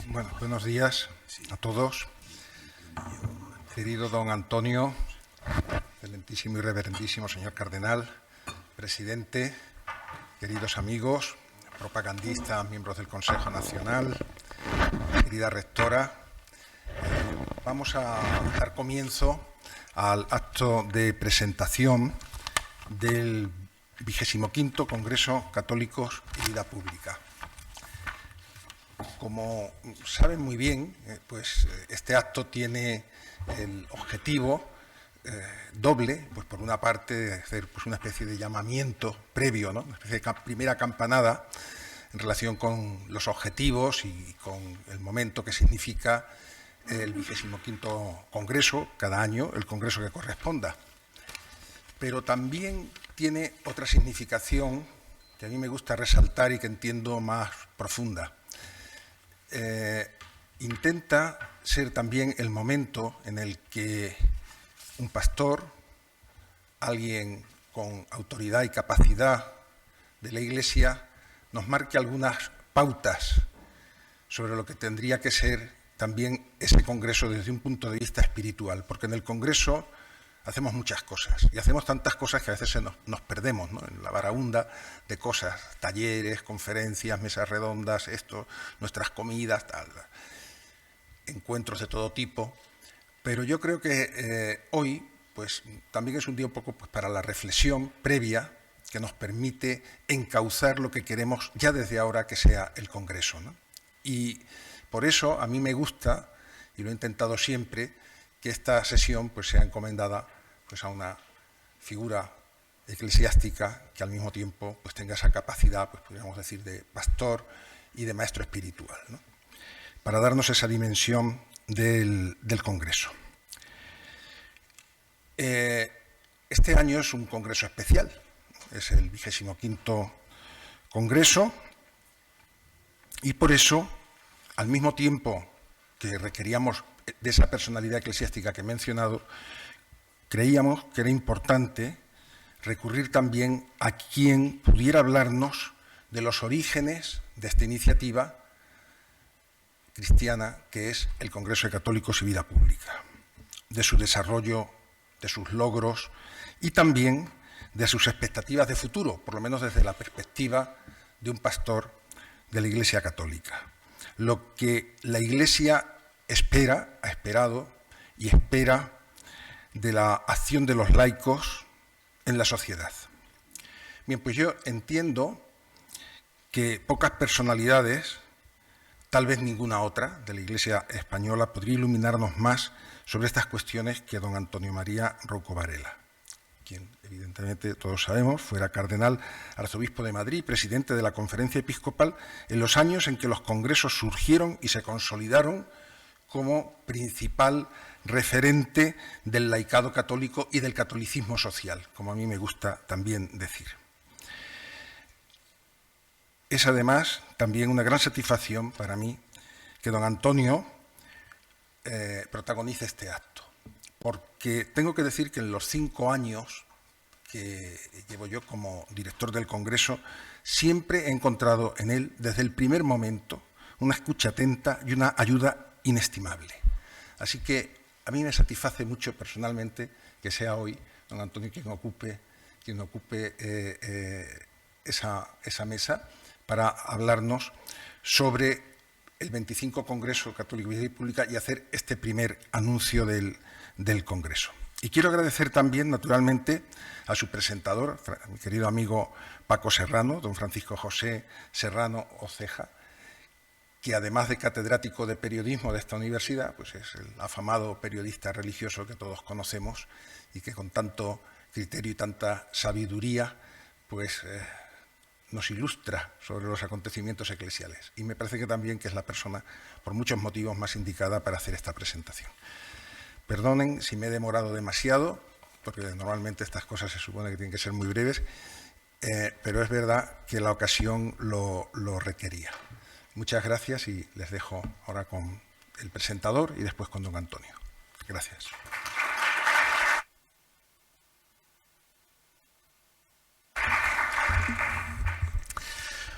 Bueno, buenos días a todos. Querido don Antonio, excelentísimo y reverendísimo señor cardenal, presidente, queridos amigos, propagandistas, miembros del Consejo Nacional, querida rectora, vamos a dar comienzo al acto de presentación del 25º Congreso Católicos y Vida Pública. Como saben muy bien, pues este acto tiene el objetivo doble, pues por una parte de hacer pues una especie de llamamiento previo, ¿no? Una especie de primera campanada en relación con los objetivos y con el momento que significa el 25º Congreso, cada año el Congreso que corresponda. Pero también tiene otra significación que a mí me gusta resaltar y que entiendo más profunda. Intenta ser también el momento en el que un pastor, alguien con autoridad y capacidad de la Iglesia, nos marque algunas pautas sobre lo que tendría que ser también ese Congreso desde un punto de vista espiritual, porque en el Congreso hacemos muchas cosas y hacemos tantas cosas que a veces nos perdemos, ¿no? En la varaunda de cosas, talleres, conferencias, mesas redondas, nuestras comidas, tal, encuentros de todo tipo. Pero yo creo que hoy pues, también es un día un poco pues, para la reflexión previa que nos permite encauzar lo que queremos ya desde ahora que sea el Congreso, ¿no? Y por eso a mí me gusta, y lo he intentado siempre, que esta sesión pues, sea encomendada pues, a una figura eclesiástica que al mismo tiempo pues, tenga esa capacidad, pues, podríamos decir, de pastor y de maestro espiritual, ¿no? Para darnos esa dimensión del Congreso. Este año es un Congreso especial, es el 25º Congreso y por eso, al mismo tiempo que requeríamos de esa personalidad eclesiástica que he mencionado, creíamos que era importante recurrir también a quien pudiera hablarnos de los orígenes de esta iniciativa cristiana que es el Congreso de Católicos y Vida Pública, de su desarrollo, de sus logros y también de sus expectativas de futuro, por lo menos desde la perspectiva de un pastor de la Iglesia Católica. Lo que la Iglesia espera, ha esperado y espera de la acción de los laicos en la sociedad. Bien, pues yo entiendo que pocas personalidades, tal vez ninguna otra, de la Iglesia española podría iluminarnos más sobre estas cuestiones que don Antonio María Rouco Varela, quien evidentemente todos sabemos fuera cardenal, arzobispo de Madrid, presidente de la Conferencia Episcopal, en los años en que los congresos surgieron y se consolidaron como principal referente del laicado católico y del catolicismo social, como a mí me gusta también decir. Es además también una gran satisfacción para mí que don Antonio protagonice este acto, porque tengo que decir que en los 5 años que llevo yo como director del Congreso, siempre he encontrado en él, desde el primer momento, una escucha atenta y una ayuda inestimable. Así que a mí me satisface mucho personalmente que sea hoy don Antonio quien ocupe esa mesa para hablarnos sobre el 25 Congreso Católico y Vida Pública y hacer este primer anuncio del Congreso. Y quiero agradecer también, naturalmente, a su presentador, a mi querido amigo Paco Serrano, don Francisco José Serrano Oceja, que además de catedrático de periodismo de esta universidad, pues es el afamado periodista religioso que todos conocemos y que con tanto criterio y tanta sabiduría pues, nos ilustra sobre los acontecimientos eclesiales. Y me parece que también que es la persona, por muchos motivos, más indicada para hacer esta presentación. Perdonen si me he demorado demasiado, porque normalmente estas cosas se supone que tienen que ser muy breves, pero es verdad que la ocasión lo requería. Muchas gracias y les dejo ahora con el presentador y después con don Antonio. Gracias.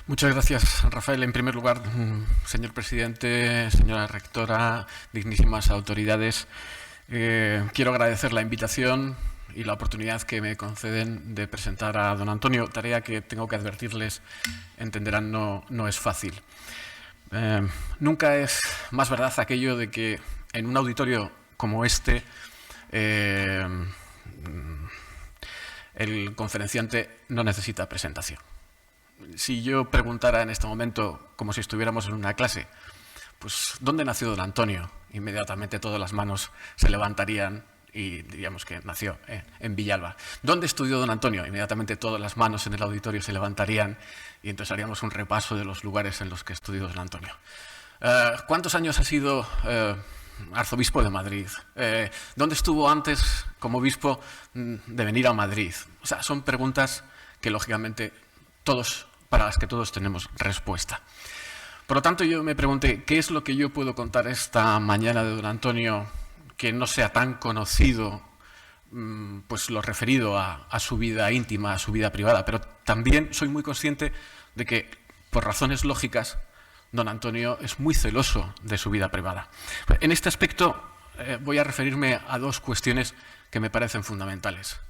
Muchas gracias, Rafael. En primer lugar, señor presidente, señora rectora, dignísimas autoridades, quiero agradecer la invitación y la oportunidad que me conceden de presentar a don Antonio, tarea que tengo que advertirles, entenderán, no es fácil. Nunca es más verdad aquello de que en un auditorio como este el conferenciante no necesita presentación. Si yo preguntara en este momento, como si estuviéramos en una clase, pues ¿dónde nació don Antonio? Inmediatamente todas las manos se levantarían y diríamos que nació en Villalba. ¿Dónde estudió don Antonio? Inmediatamente todas las manos en el auditorio se levantarían y entonces haríamos un repaso de los lugares en los que estudió don Antonio. ¿Cuántos años ha sido arzobispo de Madrid? ¿Dónde estuvo antes como obispo de venir a Madrid? O sea, son preguntas que lógicamente para las que todos tenemos respuesta. Por lo tanto, yo me pregunté, ¿qué es lo que yo puedo contar esta mañana de don Antonio que no sea tan conocido, pues lo referido a su vida íntima, a su vida privada? Pero también soy muy consciente de que, por razones lógicas, don Antonio es muy celoso de su vida privada. En este aspecto voy a referirme a dos cuestiones que me parecen fundamentales.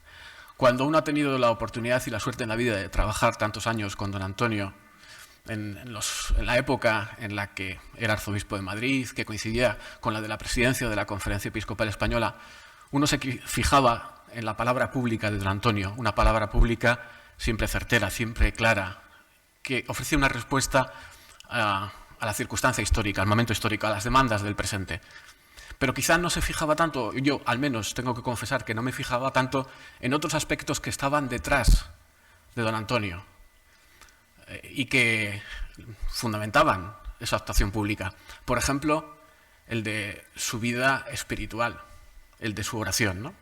Cuando uno ha tenido la oportunidad y la suerte en la vida de trabajar tantos años con don Antonio, en la época en la que era arzobispo de Madrid, que coincidía con la de la presidencia de la Conferencia Episcopal Española, uno se fijaba en la palabra pública de don Antonio, una palabra pública siempre certera, siempre clara, que ofrecía una respuesta a la circunstancia histórica, al momento histórico, a las demandas del presente. Pero quizá no se fijaba tanto, yo al menos tengo que confesar que no me fijaba tanto en otros aspectos que estaban detrás de don Antonio y que fundamentaban esa actuación pública. Por ejemplo, el de su vida espiritual, el de su oración, ¿no?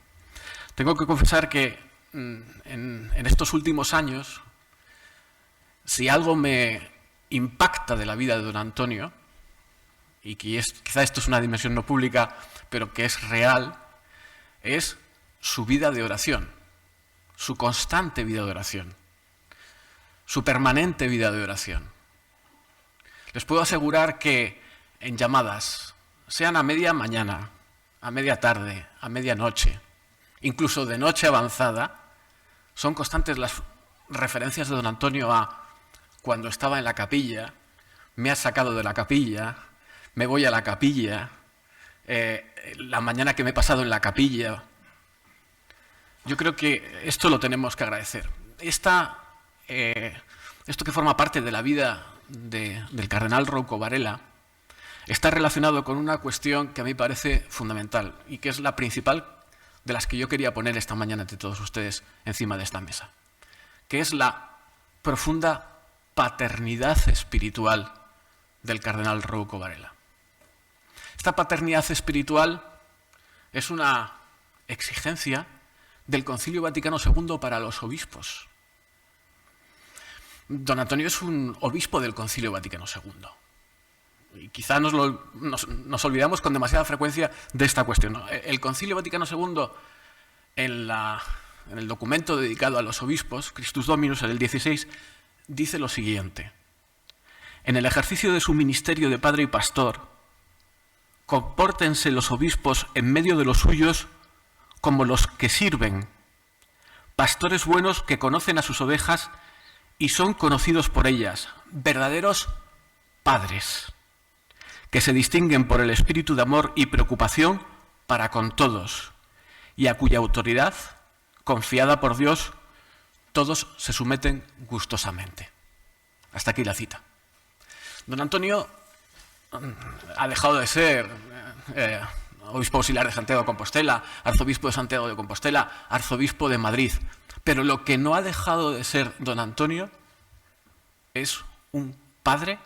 Tengo que confesar que en estos últimos años, si algo me impacta de la vida de don Antonio, y que quizá esto es una dimensión no pública, pero que es real, es su vida de oración, su constante vida de oración, su permanente vida de oración. Les puedo asegurar que en llamadas, sean a media mañana, a media tarde, a medianoche, incluso de noche avanzada, son constantes las referencias de don Antonio a cuando estaba en la capilla, me ha sacado de la capilla, me voy a la capilla, la mañana que me he pasado en la capilla. Yo creo que esto lo tenemos que agradecer. Esto que forma parte de la vida del cardenal Rouco Varela está relacionado con una cuestión que a mí me parece fundamental y que es la principal de las que yo quería poner esta mañana ante todos ustedes encima de esta mesa, que es la profunda paternidad espiritual del cardenal Rouco Varela. Esta paternidad espiritual es una exigencia del Concilio Vaticano II para los obispos. Don Antonio es un obispo del Concilio Vaticano II. Y quizá nos olvidamos con demasiada frecuencia de esta cuestión, ¿no? El Concilio Vaticano II, en el documento dedicado a los obispos, Christus Dominus, en el 16, dice lo siguiente: en el ejercicio de su ministerio de padre y pastor, compórtense los obispos en medio de los suyos como los que sirven, pastores buenos que conocen a sus ovejas y son conocidos por ellas, verdaderos padres, que se distinguen por el espíritu de amor y preocupación para con todos, y a cuya autoridad, confiada por Dios, todos se someten gustosamente. Hasta aquí la cita. Don Antonio ha dejado de ser obispo auxiliar de Santiago de Compostela, arzobispo de Santiago de Compostela, arzobispo de Madrid. Pero lo que no ha dejado de ser don Antonio es un padre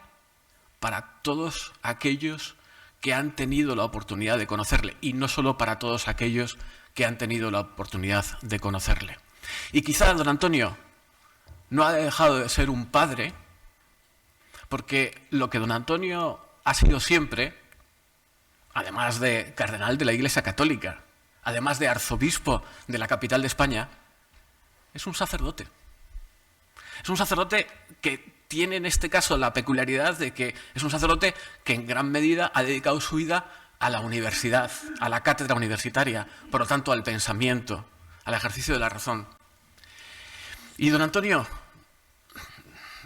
para todos aquellos que han tenido la oportunidad de conocerle, y no solo para todos aquellos que han tenido la oportunidad de conocerle. Y quizá don Antonio no ha dejado de ser un padre Porque lo que don Antonio ha sido siempre, además de cardenal de la Iglesia Católica, además de arzobispo de la capital de España, es un sacerdote. Es un sacerdote que tiene en este caso la peculiaridad de que es un sacerdote que en gran medida ha dedicado su vida a la universidad, a la cátedra universitaria, por lo tanto al pensamiento, al ejercicio de la razón. Y don Antonio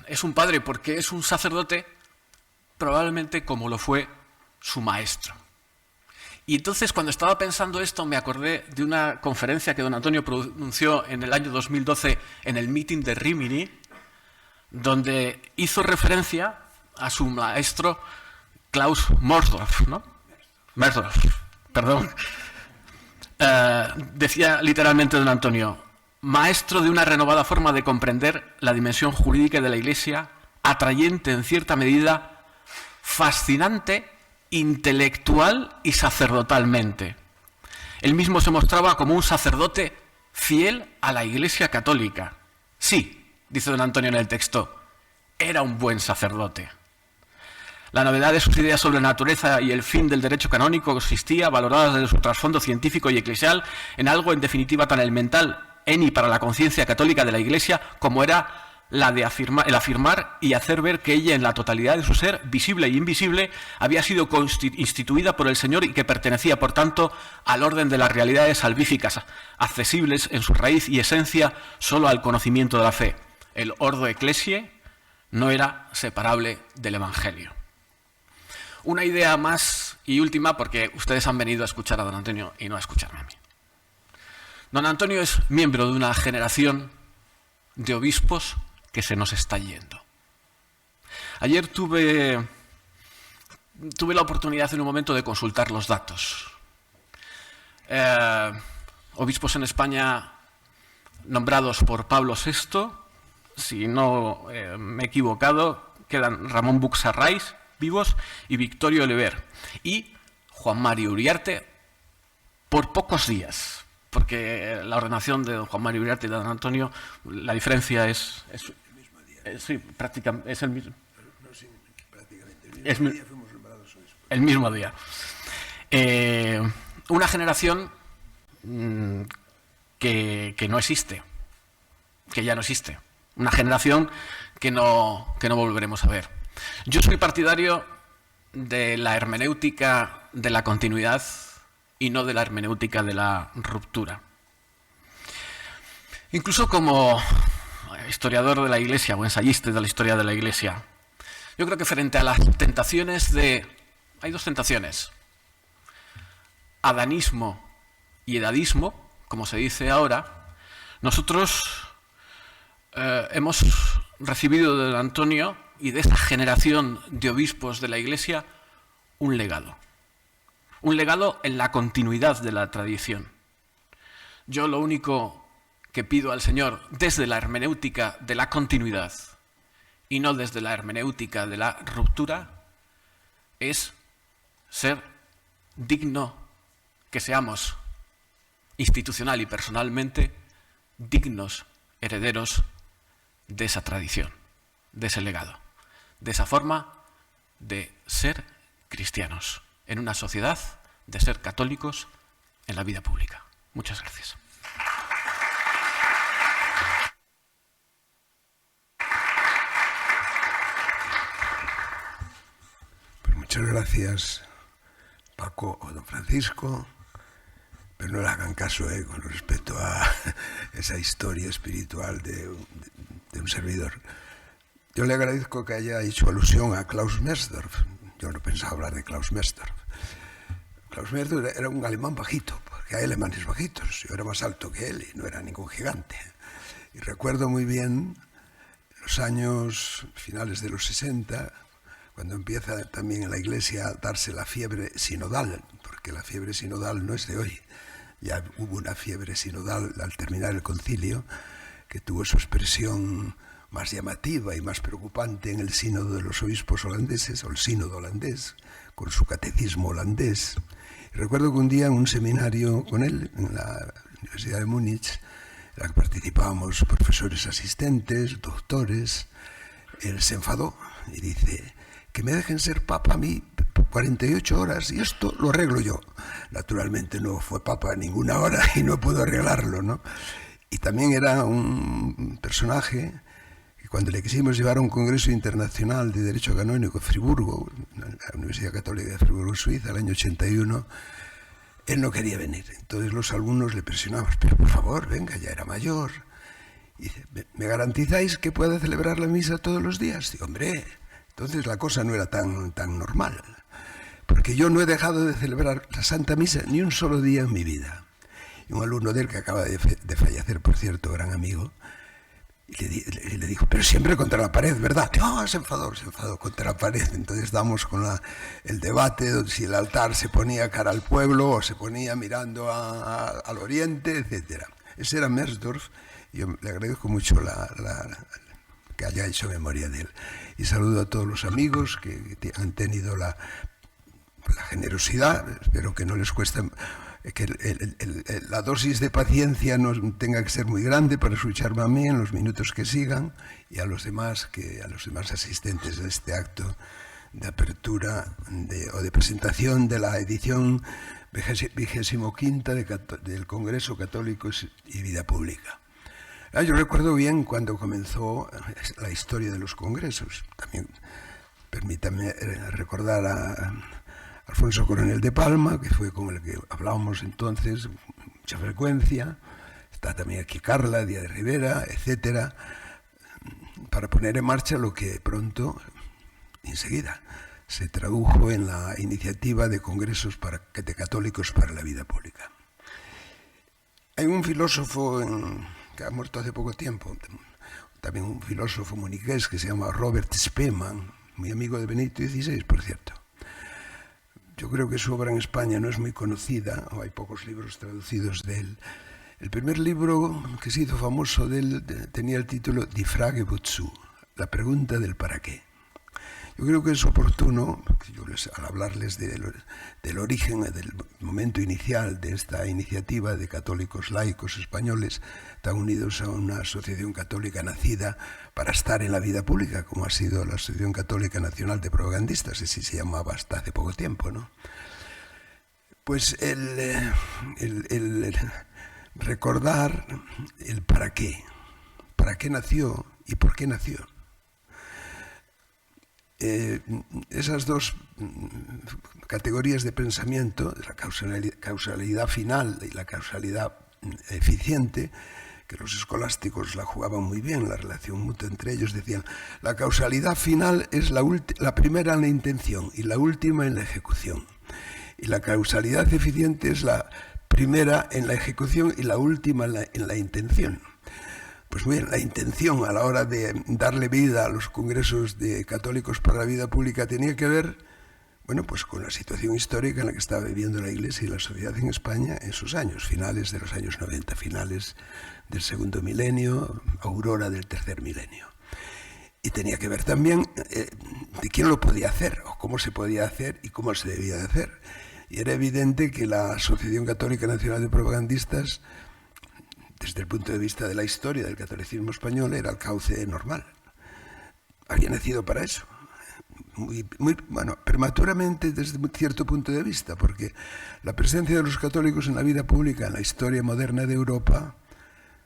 es un padre porque es un sacerdote probablemente como lo fue su maestro. Y entonces, cuando estaba pensando esto, me acordé de una conferencia que don Antonio pronunció en el año 2012 en el meeting de Rimini, donde hizo referencia a su maestro Klaus Mosdorf, ¿no? Mosdorf, perdón. Decía literalmente don Antonio: maestro de una renovada forma de comprender la dimensión jurídica de la Iglesia, atrayente en cierta medida, fascinante, intelectual y sacerdotalmente. Él mismo se mostraba como un sacerdote fiel a la Iglesia Católica. Sí, dice don Antonio en el texto, era un buen sacerdote. La novedad de sus ideas sobre la naturaleza y el fin del derecho canónico consistía, valoradas desde su trasfondo científico y eclesial, en algo en definitiva tan elemental en y para la conciencia católica de la Iglesia como era la de el afirmar y hacer ver que ella en la totalidad de su ser, visible y invisible, había sido instituida por el Señor y que pertenecía, por tanto, al orden de las realidades salvíficas, accesibles en su raíz y esencia solo al conocimiento de la fe. El ordo ecclesiae no era separable del Evangelio. Una idea más y última, porque ustedes han venido a escuchar a don Antonio y no a escucharme a mí. Don Antonio es miembro de una generación de obispos que se nos está yendo. Ayer tuve la oportunidad en un momento de consultar los datos. Obispos en España nombrados por Pablo VI, si no me he equivocado, quedan Ramón Buxarrais, vivos, y Victorio Oliver. Y Juan Mario Uriarte, por pocos días, porque la ordenación de don Juan Mario Uriarte y de don Antonio, la diferencia es sí, prácticamente es el mismo. No, sí, prácticamente. El mismo día fuimos nombrados obispos. El mismo día. Una generación que no existe, que ya no existe. Una generación que no volveremos a ver. Yo soy partidario de la hermenéutica de la continuidad y no de la hermenéutica de la ruptura. Incluso como historiador de la Iglesia o ensayista de la historia de la Iglesia, yo creo que frente a las tentaciones hay dos tentaciones: adanismo y edadismo, como se dice ahora. Nosotros hemos recibido de don Antonio y de esta generación de obispos de la Iglesia un legado en la continuidad de la tradición. Yo lo único que pido al Señor desde la hermenéutica de la continuidad y no desde la hermenéutica de la ruptura es ser digno, que seamos institucional y personalmente dignos herederos de esa tradición, de ese legado, de esa forma de ser cristianos en una sociedad, de ser católicos en la vida pública. Muchas gracias. Muchas gracias, Paco o don Francisco, pero no le hagan caso con respecto a esa historia espiritual de un servidor. Yo le agradezco que haya hecho alusión a Klaus Mosdorf. Yo no pensaba hablar de Klaus Mosdorf. Klaus Mosdorf era un alemán bajito, porque hay alemanes bajitos. Yo era más alto que él y no era ningún gigante. Y recuerdo muy bien los años finales de los 60, cuando empieza también en la Iglesia a darse la fiebre sinodal, porque la fiebre sinodal no es de hoy. Ya hubo una fiebre sinodal al terminar el concilio, que tuvo su expresión más llamativa y más preocupante en el sínodo de los obispos holandeses, o el sínodo holandés, con su catecismo holandés. Y recuerdo que un día en un seminario con él, en la Universidad de Múnich, en la que participábamos profesores asistentes, doctores, él se enfadó y dice, que me dejen ser papa a mí 48 horas y esto lo arreglo yo. Naturalmente no fue papa ninguna hora y no puedo arreglarlo, ¿no? Y también era un personaje que cuando le quisimos llevar a un congreso internacional de Derecho Canónico en Friburgo, la Universidad Católica de Friburgo, Suiza, el año 81, él no quería venir. Entonces los alumnos le presionaban, pero por favor, venga, ya era mayor. Y dice, ¿me garantizáis que pueda celebrar la misa todos los días? Digo, hombre, entonces la cosa no era tan normal. Porque yo no he dejado de celebrar la Santa Misa ni un solo día en mi vida. Y un alumno de él, que acaba de fallecer, por cierto, gran amigo, y le dijo, pero siempre contra la pared, ¿verdad? No, se enfadó contra la pared. Entonces damos con el debate, si el altar se ponía cara al pueblo o se ponía mirando al oriente, etc. Ese era Mersdorf, y yo le agradezco mucho que haya hecho memoria de él. Y saludo a todos los amigos que han tenido la generosidad, espero que no les cueste, que la dosis de paciencia no tenga que ser muy grande para escucharme a mí en los minutos que sigan, y a los demás asistentes a este acto de apertura o de presentación de la edición 25ª del Congreso Católicos y Vida Pública. Yo recuerdo bien cuando comenzó la historia de los congresos. También permítame recordar a Alfonso Coronel de Palma, que fue con el que hablábamos entonces mucha frecuencia. Está también aquí Carla Díaz de Rivera, etcétera, para poner en marcha lo que pronto, enseguida, se tradujo en la iniciativa de congresos de católicos para la vida pública. Hay un filósofo que ha muerto hace poco tiempo, también un filósofo muniqués que se llama Robert Spemann, muy amigo de Benedicto XVI, por cierto. Yo creo que su obra en España no es muy conocida, o hay pocos libros traducidos de él. El primer libro que se hizo famoso de él tenía el título Die Frage wozu, la pregunta del para qué. Yo creo que es oportuno, al hablarles del origen, del momento inicial de esta iniciativa de católicos laicos españoles tan unidos a una asociación católica nacida para estar en la vida pública, como ha sido la Asociación Católica Nacional de Propagandistas, así se llamaba hasta hace poco tiempo, ¿no? Pues el recordar el para qué nació y por qué nació. Esas dos categorías de pensamiento, la causalidad final y la causalidad eficiente, que los escolásticos la jugaban muy bien, la relación mutua entre ellos, decían, la causalidad final es la primera en la intención y la última en la ejecución. Y la causalidad eficiente es la primera en la ejecución y la última en la intención. Pues bien, la intención a la hora de darle vida a los congresos de católicos para la vida pública tenía que ver, bueno, pues con la situación histórica en la que estaba viviendo la Iglesia y la sociedad en España en sus años, finales de los años 90, finales del segundo milenio, aurora del tercer milenio. Y tenía que ver también de quién lo podía hacer, o cómo se podía hacer y cómo se debía de hacer. Y era evidente que la Asociación Católica Nacional de Propagandistas, desde el punto de vista de la historia del catolicismo español, era el cauce normal. Había nacido para eso. Bueno, prematuramente desde un cierto punto de vista, porque la presencia de los católicos en la vida pública, en la historia moderna de Europa,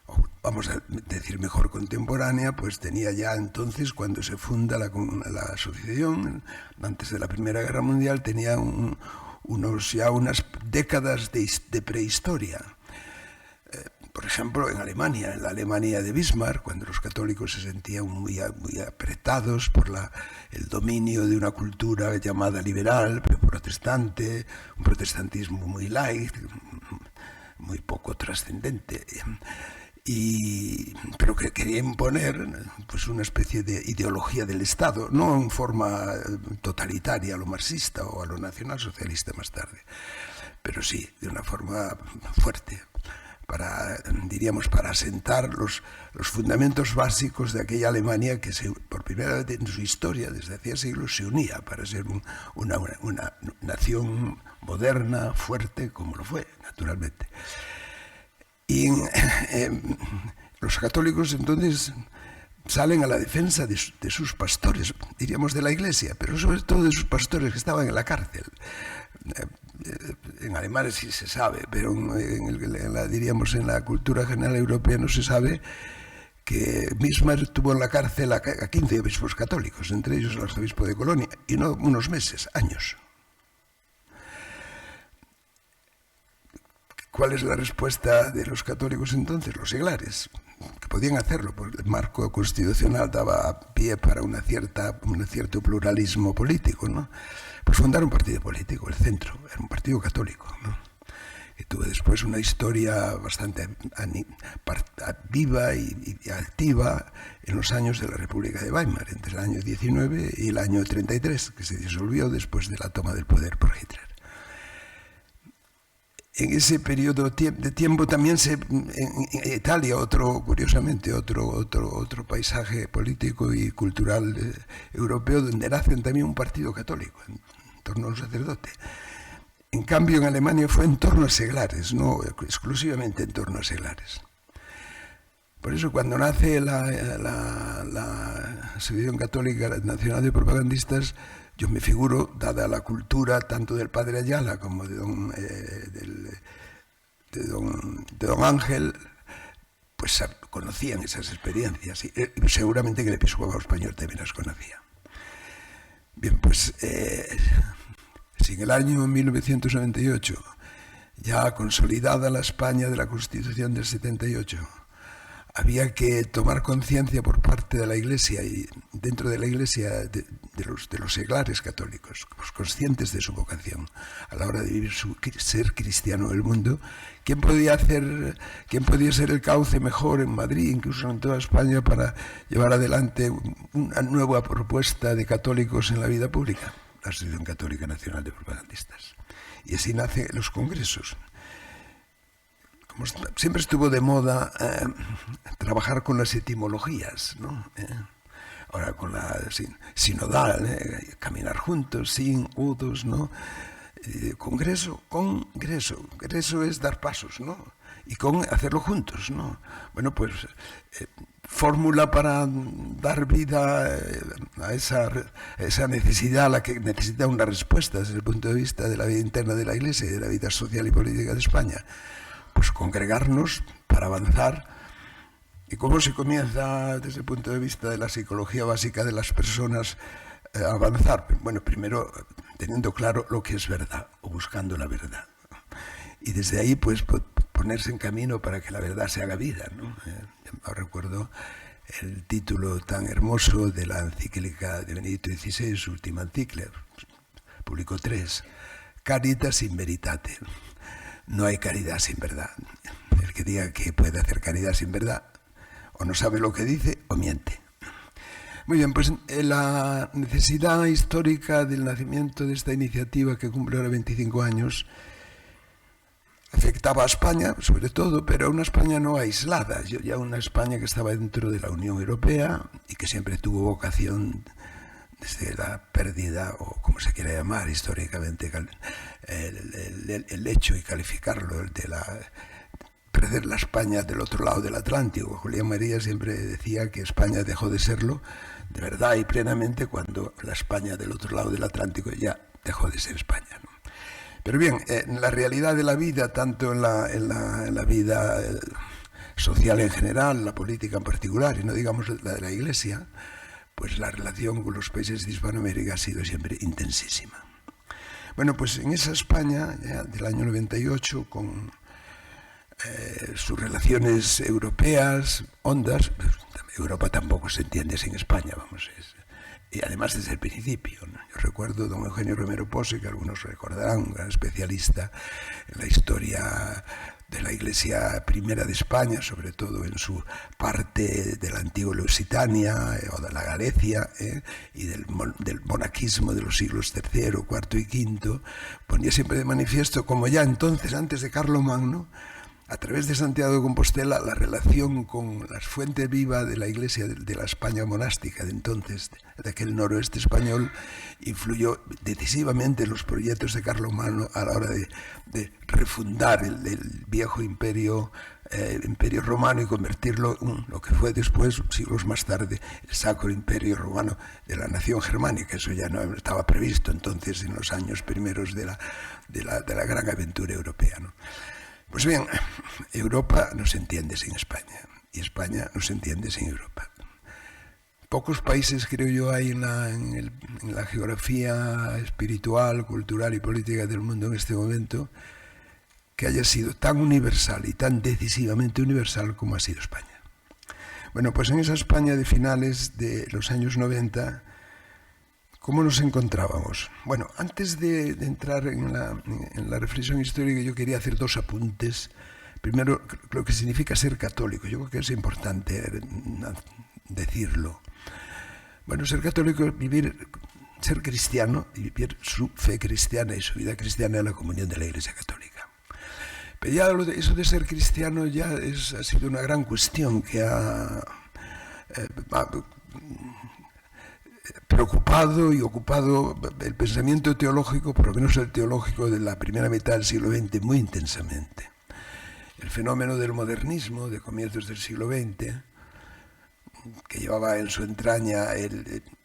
o vamos a decir mejor contemporánea, pues tenía ya entonces, cuando se funda la asociación, antes de la Primera Guerra Mundial, tenía unas décadas de prehistoria. Por ejemplo, en Alemania, en la Alemania de Bismarck, cuando los católicos se sentían muy apretados por el dominio de una cultura llamada liberal, pero protestante, un protestantismo muy light, muy poco trascendente, pero que quería imponer pues una especie de ideología del Estado, no en forma totalitaria a lo marxista o a lo nacionalsocialista más tarde, pero sí de una forma fuerte, para asentar los fundamentos básicos de aquella Alemania que por primera vez en su historia, desde hacía siglos, se unía para ser una nación moderna, fuerte, como lo fue, naturalmente. Y los católicos entonces salen a la defensa de sus pastores, diríamos de la Iglesia, pero sobre todo de sus pastores que estaban en la cárcel. En Alemania sí se sabe, pero diríamos en la cultura general europea no se sabe que Bismarck tuvo en la cárcel a 15 obispos católicos, entre ellos el arzobispo de Colonia, y no unos meses, años. ¿Cuál es la respuesta de los católicos entonces? Los seglares, que podían hacerlo, porque el marco constitucional daba pie para un cierto pluralismo político, ¿no? Pues fundar un partido político, el Centro, era un partido católico, ¿no? Que tuvo después una historia bastante viva y activa en los años de la República de Weimar, entre el año 19 y el año 33, que se disolvió después de la toma del poder por Hitler. En ese periodo de tiempo también en Italia, curiosamente, otro paisaje político y cultural europeo, donde nace también un partido católico en torno a un sacerdote. En cambio, en Alemania fue en torno a seglares, no exclusivamente en torno a seglares. Por eso, cuando nace la Asociación Católica Nacional de Propagandistas, yo me figuro, dada la cultura tanto del padre Ayala como de don Ángel, pues conocían esas experiencias y seguramente que el episcopado español también las conocía. Bien, pues si en el año 1998, ya consolidada la España de la Constitución del 78, había que tomar conciencia por parte de la Iglesia y dentro de la Iglesia de los seglares católicos, pues conscientes de su vocación a la hora de vivir ser cristiano del mundo, ¿quién podía ser el cauce mejor en Madrid, incluso en toda España, para llevar adelante una nueva propuesta de católicos en la vida pública? La Asociación Católica Nacional de Propagandistas. Y así nacen los congresos. Como siempre estuvo de moda trabajar con las etimologías, ¿no? Ahora con la sinodal, caminar juntos, sin, udos, ¿no? Congreso es dar pasos, ¿no? Y con hacerlo juntos, ¿no? Bueno, pues fórmula para dar vida a esa necesidad, a la que necesita una respuesta desde el punto de vista de la vida interna de la Iglesia y de la vida social y política de España. Pues congregarnos para avanzar. ¿Y cómo se comienza desde el punto de vista de la psicología básica de las personas a avanzar? Bueno, primero teniendo claro lo que es verdad o buscando la verdad. Y desde ahí pues ponerse en camino para que la verdad se haga vida, ¿no? Recuerdo el título tan hermoso de la encíclica de Benedicto XVI, su última encíclica, publicó 3, Caritas in Veritate. No hay caridad sin verdad. El que diga que puede hacer caridad sin verdad, o no sabe lo que dice, o miente. Muy bien, pues la necesidad histórica del nacimiento de esta iniciativa, que cumple ahora 25 años, afectaba a España, sobre todo, pero a una España no aislada, ya una España que estaba dentro de la Unión Europea y que siempre tuvo vocación, desde la pérdida, o como se quiera llamar históricamente, el hecho y calificarlo de perder la España del otro lado del Atlántico. Julián María siempre decía que España dejó de serlo de verdad y plenamente cuando la España del otro lado del Atlántico ya dejó de ser España, ¿no? Pero bien, en la realidad de la vida, tanto en la vida social en general, la política en particular, y no digamos la de la Iglesia, pues la relación con los países de Hispanoamérica ha sido siempre intensísima. Bueno, pues en esa España, ya del año 98, con sus relaciones europeas, hondas, Europa tampoco se entiende sin España, vamos, y además desde el principio, ¿no? Yo recuerdo don Eugenio Romero Pose, que algunos recordarán, un gran especialista en la historia de la Iglesia primera de España, sobre todo en su parte de la antigua Lusitania o de la Galicia, y del monaquismo de los siglos III, IV y V, ponía siempre de manifiesto como ya entonces, antes de Carlomagno, a través de Santiago de Compostela, la relación con la fuente viva de la Iglesia de la España monástica de entonces, de aquel noroeste español, influyó decisivamente en los proyectos de Carlomagno a la hora de refundar el viejo imperio Imperio Romano y convertirlo en lo que fue después, siglos más tarde, el Sacro Imperio Romano de la nación germánica. Eso ya no estaba previsto entonces en los años primeros de la gran aventura europea, ¿no? Pues bien, Europa no se entiende sin España y España no se entiende sin Europa. Pocos países, creo yo, hay en la geografía espiritual, cultural y política del mundo en este momento que haya sido tan universal y tan decisivamente universal como ha sido España. Bueno, pues en esa España de finales de los años 90, ¿cómo nos encontrábamos? Bueno, antes de entrar en la reflexión histórica, yo quería hacer dos apuntes. Primero, lo que significa ser católico. Yo creo que es importante decirlo. Bueno, ser católico es ser cristiano y vivir su fe cristiana y su vida cristiana en la comunión de la Iglesia Católica. Pero ya eso de ser cristiano ya ha sido una gran cuestión que ha preocupado y ocupado el pensamiento teológico, por lo menos el teológico de la primera mitad del siglo XX, muy intensamente. El fenómeno del modernismo de comienzos del siglo XX, que llevaba en su entraña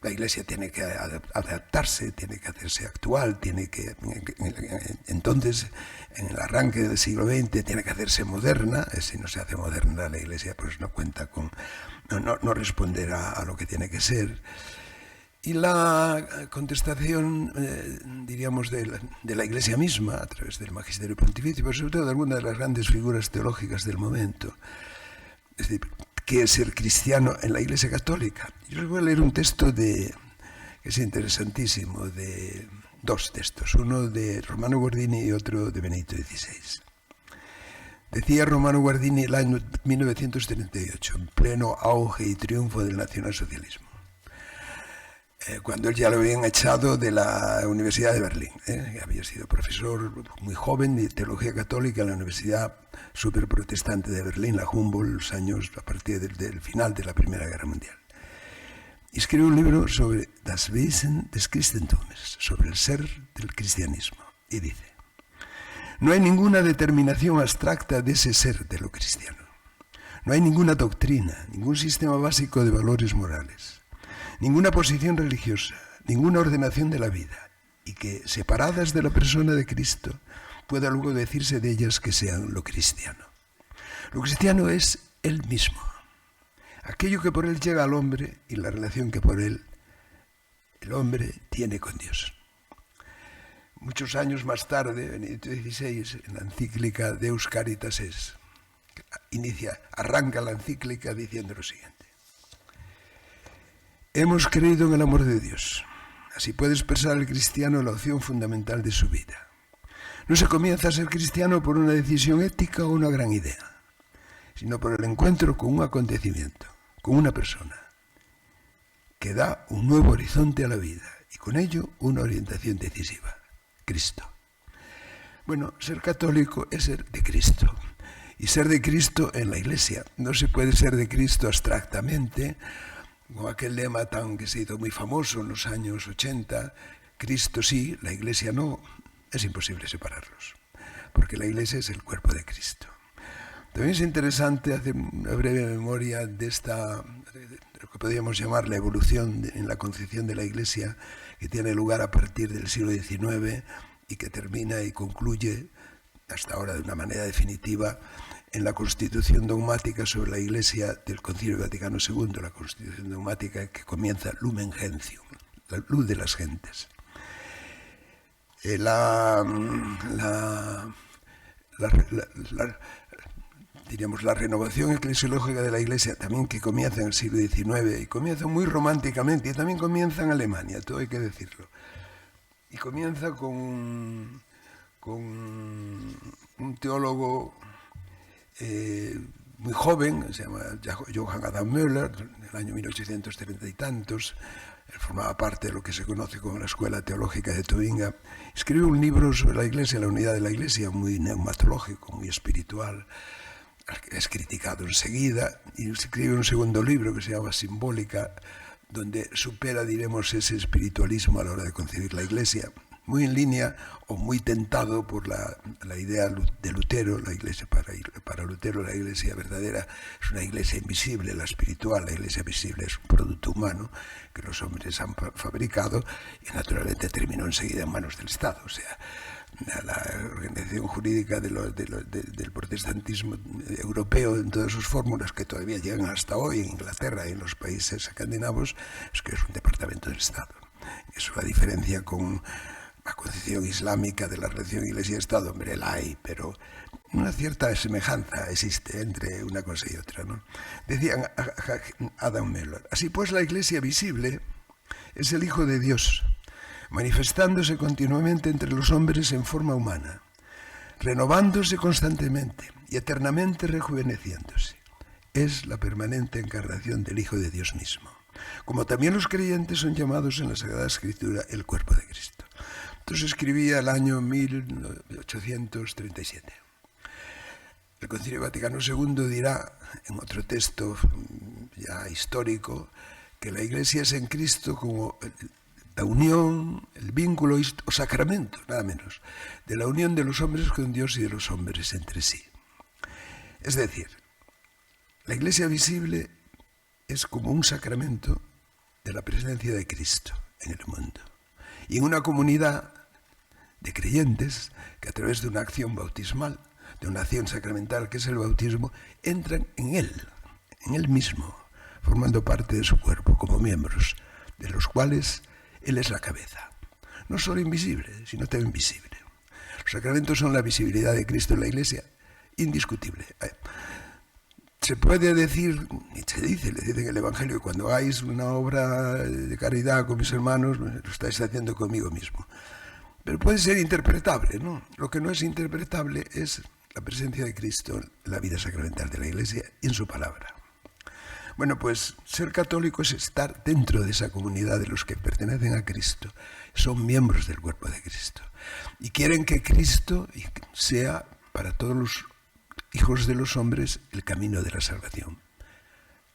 la Iglesia tiene que adaptarse, tiene que hacerse actual, entonces en el arranque del siglo XX tiene que hacerse moderna. Si no se hace moderna, la Iglesia pues no cuenta no responderá a lo que tiene que ser. Y la contestación, diríamos, de la Iglesia misma, a través del magisterio pontificio, pero sobre todo de algunas de las grandes figuras teológicas del momento, es decir, ¿qué es ser cristiano en la Iglesia Católica? Yo les voy a leer un texto que es interesantísimo, de dos textos, uno de Romano Guardini y otro de Benedicto XVI. Decía Romano Guardini el año 1938, en pleno auge y triunfo del nacionalsocialismo, cuando él ya lo habían echado de la Universidad de Berlín, que había sido profesor muy joven de teología católica en la Universidad superprotestante de Berlín, la Humboldt, a partir del final de la Primera Guerra Mundial. Y escribió un libro sobre Das Wesen des Christentums, sobre el ser del cristianismo, y dice: no hay ninguna determinación abstracta de ese ser de lo cristiano. No hay ninguna doctrina, ningún sistema básico de valores morales, ninguna posición religiosa, ninguna ordenación de la vida, y que, separadas de la persona de Cristo, pueda luego decirse de ellas que sean lo cristiano. Lo cristiano es Él mismo, aquello que por Él llega al hombre y la relación que por Él el hombre tiene con Dios. Muchos años más tarde, Benedicto XVI, en la encíclica Deus Caritas arranca la encíclica diciendo lo siguiente: hemos creído en el amor de Dios. Así puede expresar el cristiano la opción fundamental de su vida. No se comienza a ser cristiano por una decisión ética o una gran idea, sino por el encuentro con un acontecimiento, con una persona, que da un nuevo horizonte a la vida y con ello una orientación decisiva: Cristo. Bueno, ser católico es ser de Cristo. Y ser de Cristo en la Iglesia. No se puede ser de Cristo abstractamente, con aquel lema que se hizo muy famoso en los años 80, Cristo sí, la Iglesia no. Es imposible separarlos, porque la Iglesia es el cuerpo de Cristo. También es interesante hacer una breve memoria de lo que podríamos llamar la evolución en la concepción de la Iglesia, que tiene lugar a partir del siglo XIX y que termina y concluye hasta ahora de una manera definitiva en la Constitución dogmática sobre la Iglesia del Concilio Vaticano II, la Constitución dogmática que comienza Lumen Gentium, la luz de las gentes. La renovación eclesiológica de la Iglesia también, que comienza en el siglo XIX y comienza muy románticamente, y también comienza en Alemania, todo hay que decirlo, y comienza con un teólogo muy joven, se llama Johann Adam Müller, en el año 1830 y tantos. Él formaba parte de lo que se conoce como la Escuela Teológica de Tubinga. Escribió un libro sobre la Iglesia, la unidad de la Iglesia, muy neumatológico, muy espiritual. Es criticado enseguida, y escribe un segundo libro que se llama Simbólica, donde supera, diremos, ese espiritualismo a la hora de concebir la Iglesia. muy en línea o muy tentado por la idea de Lutero. La iglesia para Lutero, la iglesia verdadera es una iglesia invisible, la espiritual. La iglesia visible es un producto humano que los hombres han fabricado y naturalmente terminó enseguida en manos del Estado. O sea, la organización jurídica del protestantismo europeo en todas sus fórmulas, que todavía llegan hasta hoy en Inglaterra y en los países escandinavos, es que es un departamento del Estado. Eso la diferencia con la concepción islámica de la relación Iglesia-Estado. Hombre, la hay, pero una cierta semejanza existe entre una cosa y otra, ¿no? Decía Adam Mellor: así pues, la Iglesia visible es el Hijo de Dios, manifestándose continuamente entre los hombres en forma humana, renovándose constantemente y eternamente rejuveneciéndose. Es la permanente encarnación del Hijo de Dios mismo, como también los creyentes son llamados en la Sagrada Escritura el cuerpo de Cristo. Entonces escribía el año 1837. El Concilio Vaticano II dirá, en otro texto ya histórico, que la Iglesia es en Cristo como la unión, el vínculo o sacramento, nada menos, de la unión de los hombres con Dios y de los hombres entre sí. Es decir, la Iglesia visible es como un sacramento de la presencia de Cristo en el mundo. Y en una comunidad de creyentes que a través de una acción bautismal, de una acción sacramental que es el bautismo, entran en Él mismo, formando parte de su cuerpo como miembros, de los cuales Él es la cabeza. No solo invisible, sino también visible. Los sacramentos son la visibilidad de Cristo en la Iglesia, indiscutible. Se puede decir, y se dice, le dice en el Evangelio, que cuando hagáis una obra de caridad con mis hermanos, lo estáis haciendo conmigo mismo. Pero puede ser interpretable, ¿no? Lo que no es interpretable es la presencia de Cristo en la vida sacramental de la Iglesia y en su palabra. Bueno, pues ser católico es estar dentro de esa comunidad de los que pertenecen a Cristo, son miembros del cuerpo de Cristo y quieren que Cristo sea para todos los hijos de los hombres el camino de la salvación.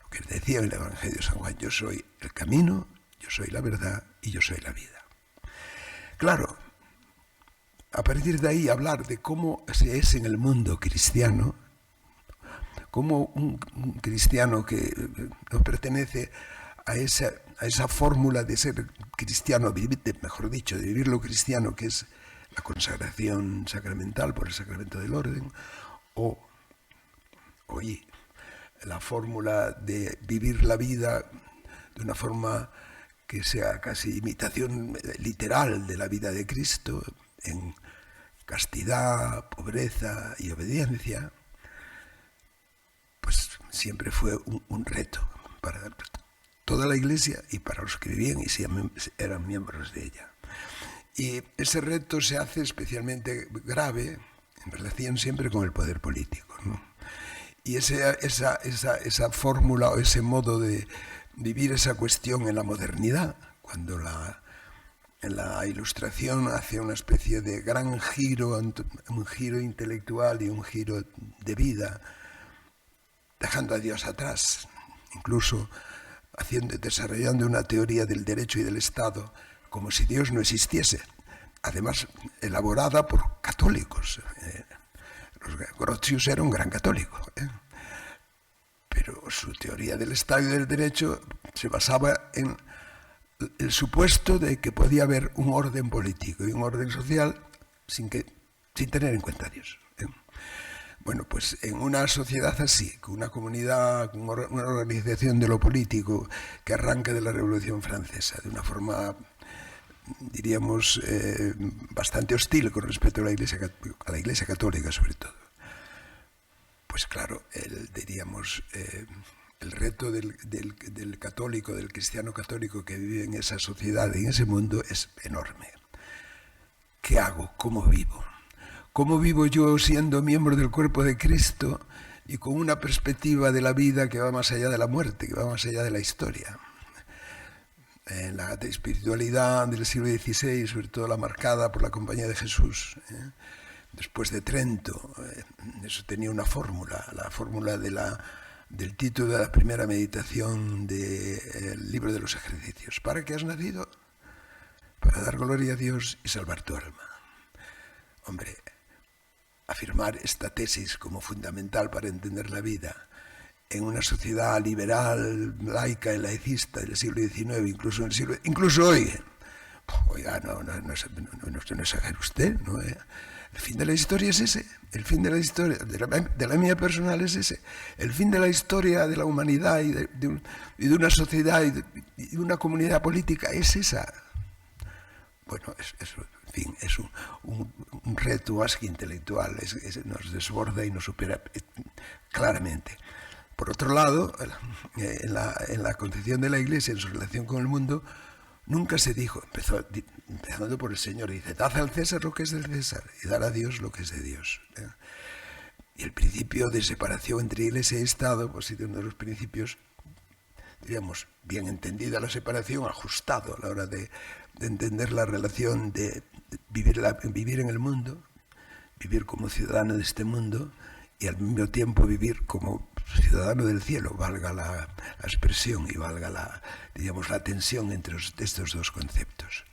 Lo que decía en el Evangelio de San Juan: yo soy el camino, yo soy la verdad y yo soy la vida. Claro, a partir de ahí hablar de cómo se es en el mundo cristiano, cómo un cristiano que no pertenece a esa fórmula de ser cristiano, mejor dicho, de vivir lo cristiano, que es la consagración sacramental por el sacramento del orden, o la fórmula de vivir la vida de una forma que sea casi imitación literal de la vida de Cristo, en castidad, pobreza y obediencia, pues siempre fue un reto para toda la Iglesia y para los que vivían y eran miembros de ella. Y ese reto se hace especialmente grave en relación siempre con el poder político, ¿no? Y esa fórmula o ese modo de vivir esa cuestión en la modernidad, cuando en la Ilustración hace una especie de gran giro, un giro intelectual y un giro de vida, dejando a Dios atrás, incluso desarrollando una teoría del derecho y del Estado, como si Dios no existiese, además elaborada por católicos. Grotius era un gran católico, pero su teoría del Estado y del derecho se basaba en el supuesto de que podía haber un orden político y un orden social sin tener en cuenta a Dios. Bueno, pues en una sociedad así, con una comunidad, con una organización de lo político que arranca de la Revolución Francesa, de una forma, diríamos, bastante hostil con respecto a la Iglesia Católica sobre todo. Pues claro, el reto del católico, del cristiano católico que vive en esa sociedad, en ese mundo, es enorme. ¿Qué hago? ¿Cómo vivo? ¿Cómo vivo yo siendo miembro del cuerpo de Cristo y con una perspectiva de la vida que va más allá de la muerte, que va más allá de la historia? En la espiritualidad del siglo XVI, sobre todo la marcada por la Compañía de Jesús, después de Trento, eso tenía una fórmula, la fórmula del título de la primera meditación del libro de los ejercicios. ¿Para qué has nacido? para dar gloria a Dios y salvar tu alma. Hombre, afirmar esta tesis como fundamental para entender la vida en una sociedad liberal, laica y laicista del siglo XIX, incluso hoy, oiga, no exagere usted, ¿no? El fin de la historia es ese, el fin de la historia, de la mía personal es ese, el fin de la historia de la humanidad y de una sociedad y de una comunidad política es esa. Bueno, en fin, es un reto más que intelectual, nos desborda y nos supera claramente. Por otro lado, en la concepción de la Iglesia, en su relación con el mundo, nunca se dijo, empezando por el Señor, dice, dad al César lo que es del César y dar a Dios lo que es de Dios. Y el principio de separación entre Iglesia y Estado, pues es uno de los principios, diríamos, bien entendida la separación, ajustado a la hora de entender la relación de vivir en el mundo, vivir como ciudadano de este mundo y al mismo tiempo vivir como ciudadano del cielo, valga la expresión y valga la tensión entre estos dos conceptos.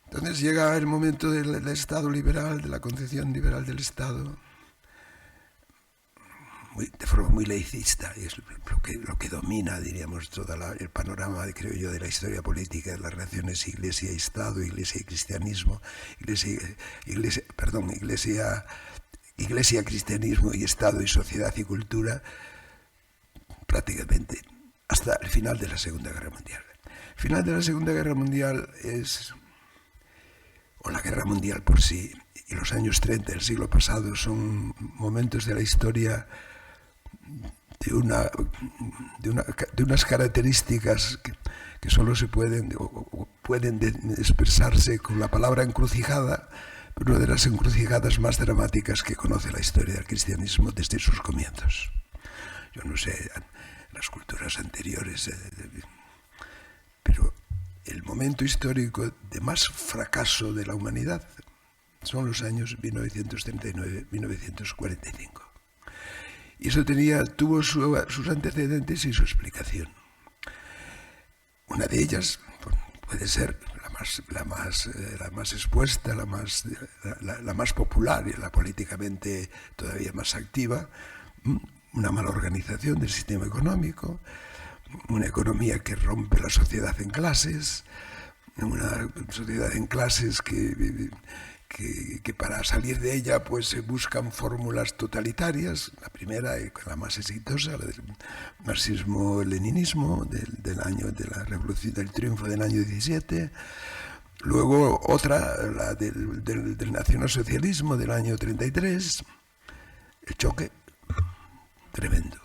Entonces llega el momento del Estado liberal, de la concepción liberal del Estado, de forma muy laicista, y es lo que domina, diríamos, todo el panorama, creo yo, de la historia política, de las relaciones Iglesia y Estado, Iglesia y cristianismo, Iglesia, cristianismo y Estado y sociedad y cultura, prácticamente hasta el final de la Segunda Guerra Mundial. El final de la Segunda Guerra Mundial o la Guerra Mundial por sí, y los años 30 del siglo pasado son momentos de la historia de unas características que solo se pueden expresarse con la palabra encrucijada, pero una de las encrucijadas más dramáticas que conoce la historia del cristianismo desde sus comienzos. Yo no sé, las culturas anteriores, pero el momento histórico de más fracaso de la humanidad son los años 1939-1945. Y eso tuvo sus antecedentes y su explicación. Una de ellas puede ser la más expuesta, la más popular y la políticamente todavía más activa, una mala organización del sistema económico, una economía que rompe la sociedad en clases, una sociedad en clases que para salir de ella pues se buscan fórmulas totalitarias. La primera y la más exitosa, la del marxismo-leninismo del año de la revolución, del triunfo del año 17. Luego otra, la del nacionalsocialismo del año 33. El choque tremendo.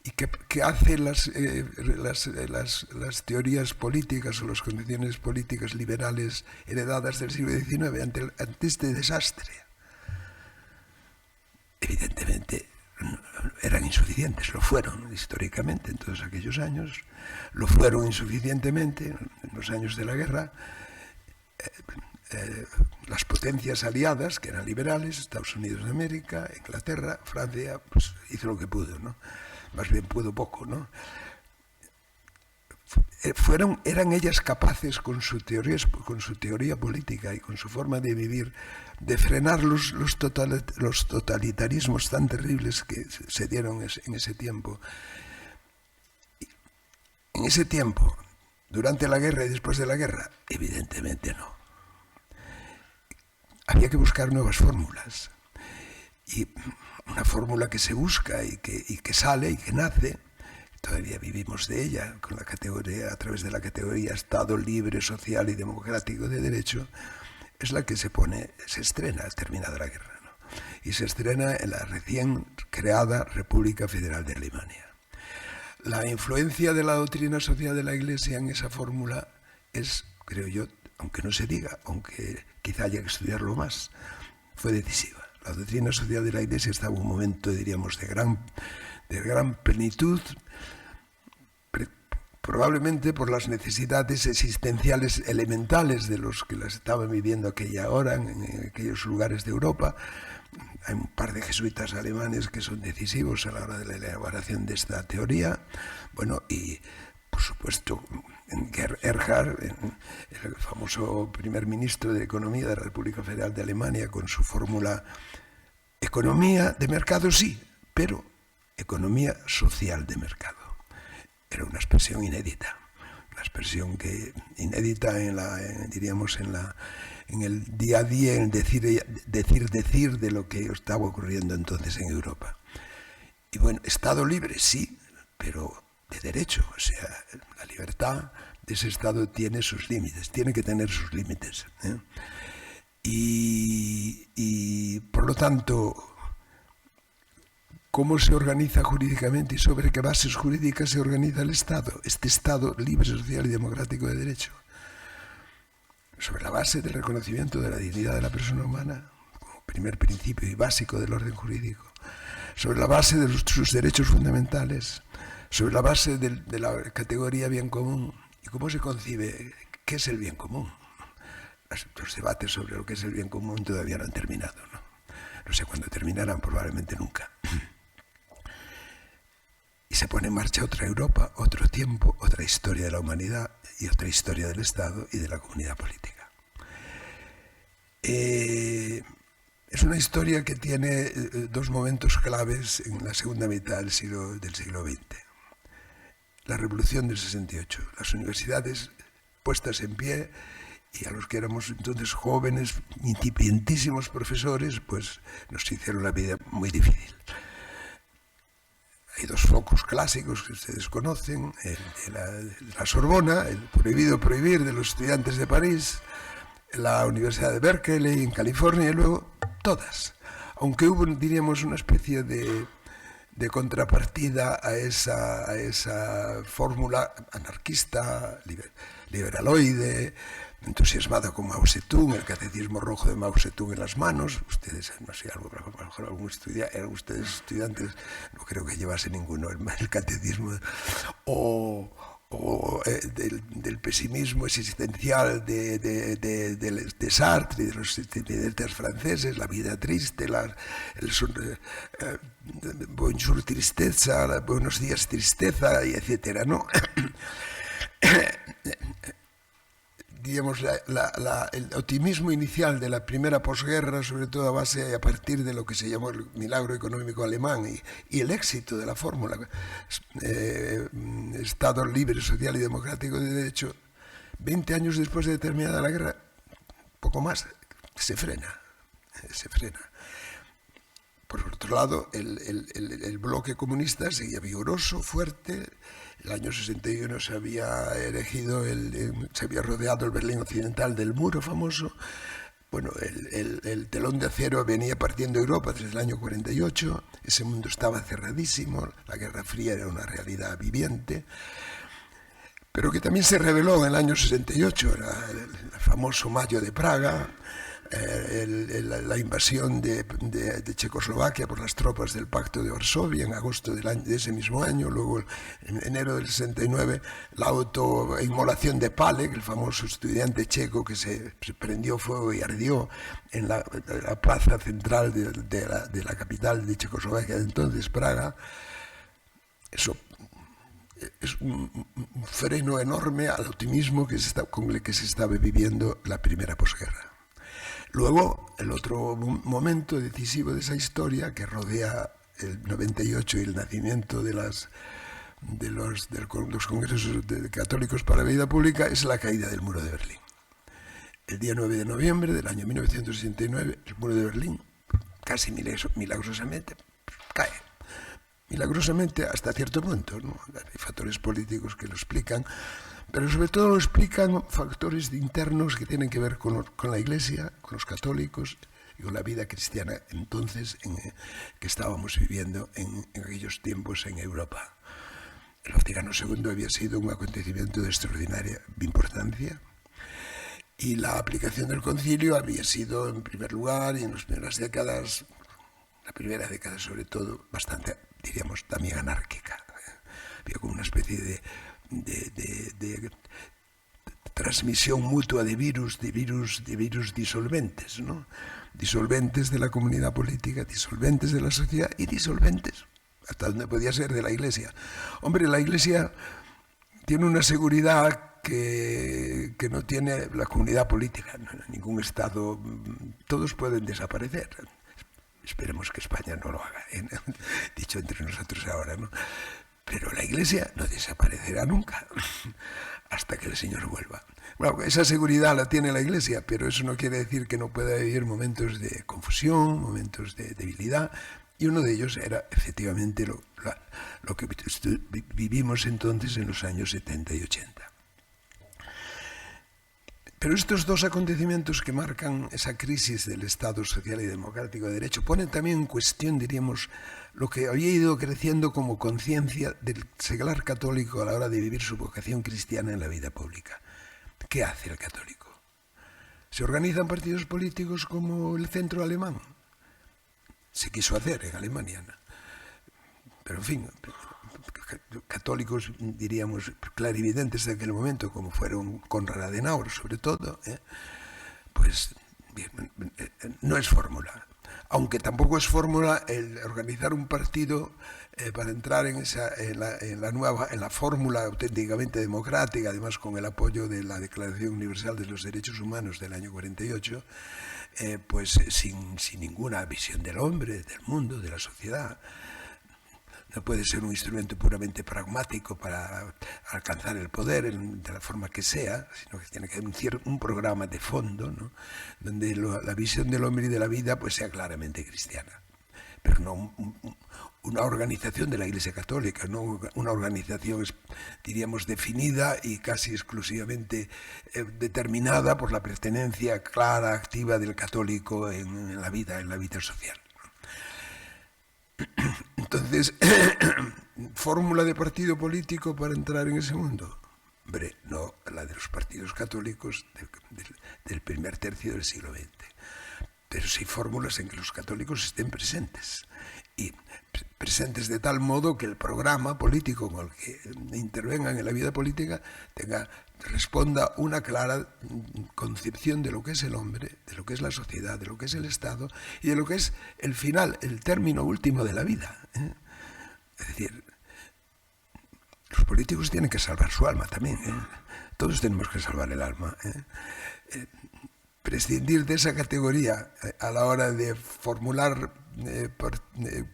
¿Y qué hacen las teorías políticas o las condiciones políticas liberales heredadas del siglo XIX ante este desastre? Evidentemente eran insuficientes, lo fueron históricamente en todos aquellos años, lo fueron insuficientemente en los años de la guerra. Las potencias aliadas, que eran liberales, Estados Unidos de América, Inglaterra, Francia, pues hizo lo que pudo, ¿no? Más bien pudo poco, ¿no? Eran ellas capaces con su teoría política y con su forma de vivir de frenar los totalitarismos tan terribles que se dieron en ese tiempo. En ese tiempo, durante la guerra y después de la guerra, evidentemente no. Había que buscar nuevas fórmulas. Y una fórmula que se busca y que sale y que nace, todavía vivimos de ella con la categoría, a través de la categoría Estado libre, social y democrático de derecho, es la que se estrena terminada la guerra, ¿no? Y se estrena en la recién creada República Federal de Alemania. La influencia de la doctrina social de la Iglesia en esa fórmula es, creo yo, aunque no se diga, aunque quizá haya que estudiarlo más, fue decisiva. La doctrina social de la Iglesia estaba en un momento, diríamos, de gran plenitud, probablemente por las necesidades existenciales elementales de los que las estaban viviendo aquella hora en aquellos lugares de Europa. Hay un par de jesuitas alemanes que son decisivos a la hora de la elaboración de esta teoría. Bueno, y por supuesto, en Erhard, el famoso primer ministro de Economía de la República Federal de Alemania, con su fórmula: economía de mercado sí, pero economía social de mercado. Era una expresión inédita, una expresión inédita en el día a día, en decir de lo que estaba ocurriendo entonces en Europa. Y bueno, Estado libre sí, pero de derecho, o sea, la libertad de ese Estado tiene sus límites, tiene que tener sus límites, ¿eh? Y por lo tanto, ¿cómo se organiza jurídicamente y sobre qué bases jurídicas se organiza el Estado? Este Estado libre, social y democrático de derecho. Sobre la base del reconocimiento de la dignidad de la persona humana, como primer principio y básico del orden jurídico. Sobre la base de sus derechos fundamentales. Sobre la base de la categoría bien común. ¿Y cómo se concibe? ¿Qué es el bien común? Los debates sobre lo que es el bien común todavía no han terminado, ¿no? No sé cuándo terminarán, probablemente nunca. Y se pone en marcha otra Europa, otro tiempo, otra historia de la humanidad y otra historia del Estado y de la comunidad política. Es una historia que tiene dos momentos claves en la segunda mitad del siglo XX. La Revolución del 68, las universidades puestas en pie, y a los que éramos entonces jóvenes, incipientísimos profesores, pues nos hicieron la vida muy difícil. Hay dos focos clásicos que ustedes conocen: la Sorbona, el prohibido prohibir de los estudiantes de París, la Universidad de Berkeley en California, y luego todas. Aunque hubo, diríamos, una especie de contrapartida a esa fórmula anarquista, liberaloide, entusiasmada con Mao Zedong, el catecismo rojo de Mao Zedong en las manos. Ustedes, no sé, a lo mejor eran ustedes estudiantes, no creo que llevase ninguno el catecismo, o del pesimismo existencial de Sartre y de los estudiantes franceses, la vida triste, bonjour tristeza, buenos días tristeza, y etcétera, ¿no? Digamos, el optimismo inicial de la primera posguerra, sobre todo a partir de lo que se llamó el milagro económico alemán y el éxito de la fórmula Estado libre, social y democrático de derecho, 20 años después de terminada la guerra, poco más, se frena. Por otro lado, el bloque comunista seguía vigoroso, fuerte. El año 61 se había rodeado el Berlín Occidental del muro famoso. Bueno, el telón de acero venía partiendo Europa desde el año 48. Ese mundo estaba cerradísimo. La Guerra Fría era una realidad viviente. Pero que también se reveló en el año 68, era el famoso Mayo de Praga, la invasión de Checoslovaquia por las tropas del Pacto de Varsovia en agosto de ese mismo año, luego en enero del 69 la autoinmolación de Palek, el famoso estudiante checo que se prendió fuego y ardió en la plaza central de la capital de Checoslovaquia de entonces, Praga. Eso es un freno enorme al optimismo con el que se estaba viviendo la primera posguerra. Luego, el otro momento decisivo de esa historia, que rodea el 98 y el nacimiento de los congresos católicos para la vida pública, es la caída del muro de Berlín. El día 9 de noviembre del año 1969, el muro de Berlín, casi milagrosamente, cae. Milagrosamente hasta cierto punto, ¿no? Hay factores políticos que lo explican, pero sobre todo lo explican factores internos que tienen que ver con la Iglesia, con los católicos y con la vida cristiana entonces que estábamos viviendo en aquellos tiempos en Europa. El Vaticano II había sido un acontecimiento de extraordinaria importancia y la aplicación del concilio había sido, en primer lugar, y en las primeras décadas, la primera década sobre todo, bastante, diríamos, también anárquica. Había como una especie de transmisión mutua de virus disolventes, ¿no? Disolventes de la comunidad política, disolventes de la sociedad y disolventes, hasta donde podía ser, de la Iglesia. Hombre, la Iglesia tiene una seguridad que no tiene la comunidad política, no, ningún Estado. Todos pueden desaparecer. Esperemos que España no lo haga, dicho entre nosotros ahora, ¿no? Pero la Iglesia no desaparecerá nunca, hasta que el Señor vuelva. Bueno, esa seguridad la tiene la Iglesia, pero eso no quiere decir que no pueda vivir momentos de confusión, momentos de debilidad, y uno de ellos era efectivamente lo que vivimos entonces en los años 70 y 80. Pero estos dos acontecimientos que marcan esa crisis del Estado social y democrático de derecho ponen también en cuestión, diríamos, lo que había ido creciendo como conciencia del seglar católico a la hora de vivir su vocación cristiana en la vida pública. ¿Qué hace el católico? ¿Se organizan partidos políticos como el centro alemán? Se quiso hacer en Alemania, ¿no? Pero en fin, católicos, diríamos, clarividentes de aquel momento, como fueron Konrad Adenauer, sobre todo, pues bien, no es fórmula. Aunque tampoco es fórmula el organizar un partido para entrar en la fórmula auténticamente democrática, además con el apoyo de la Declaración Universal de los Derechos Humanos del año 48, pues sin ninguna visión del hombre, del mundo, de la sociedad. No puede ser un instrumento puramente pragmático para alcanzar el poder de la forma que sea, sino que tiene que haber un programa de fondo, ¿no? Donde la visión del hombre y de la vida pues sea claramente cristiana. Pero no una organización de la Iglesia Católica, no una organización, diríamos, definida y casi exclusivamente determinada por la pertenencia clara, activa del católico en la vida social. Entonces, ¿fórmula de partido político para entrar en ese mundo? Hombre, no la de los partidos católicos del primer tercio del siglo XX. Pero sí fórmulas en que los católicos estén presentes. Y presentes de tal modo que el programa político con el que intervengan en la vida política responda una clara concepción de lo que es el hombre, de lo que es la sociedad, de lo que es el Estado y de lo que es el final, el término último de la vida. Es decir, los políticos tienen que salvar su alma también. Todos tenemos que salvar el alma. Prescindir de esa categoría a la hora de formular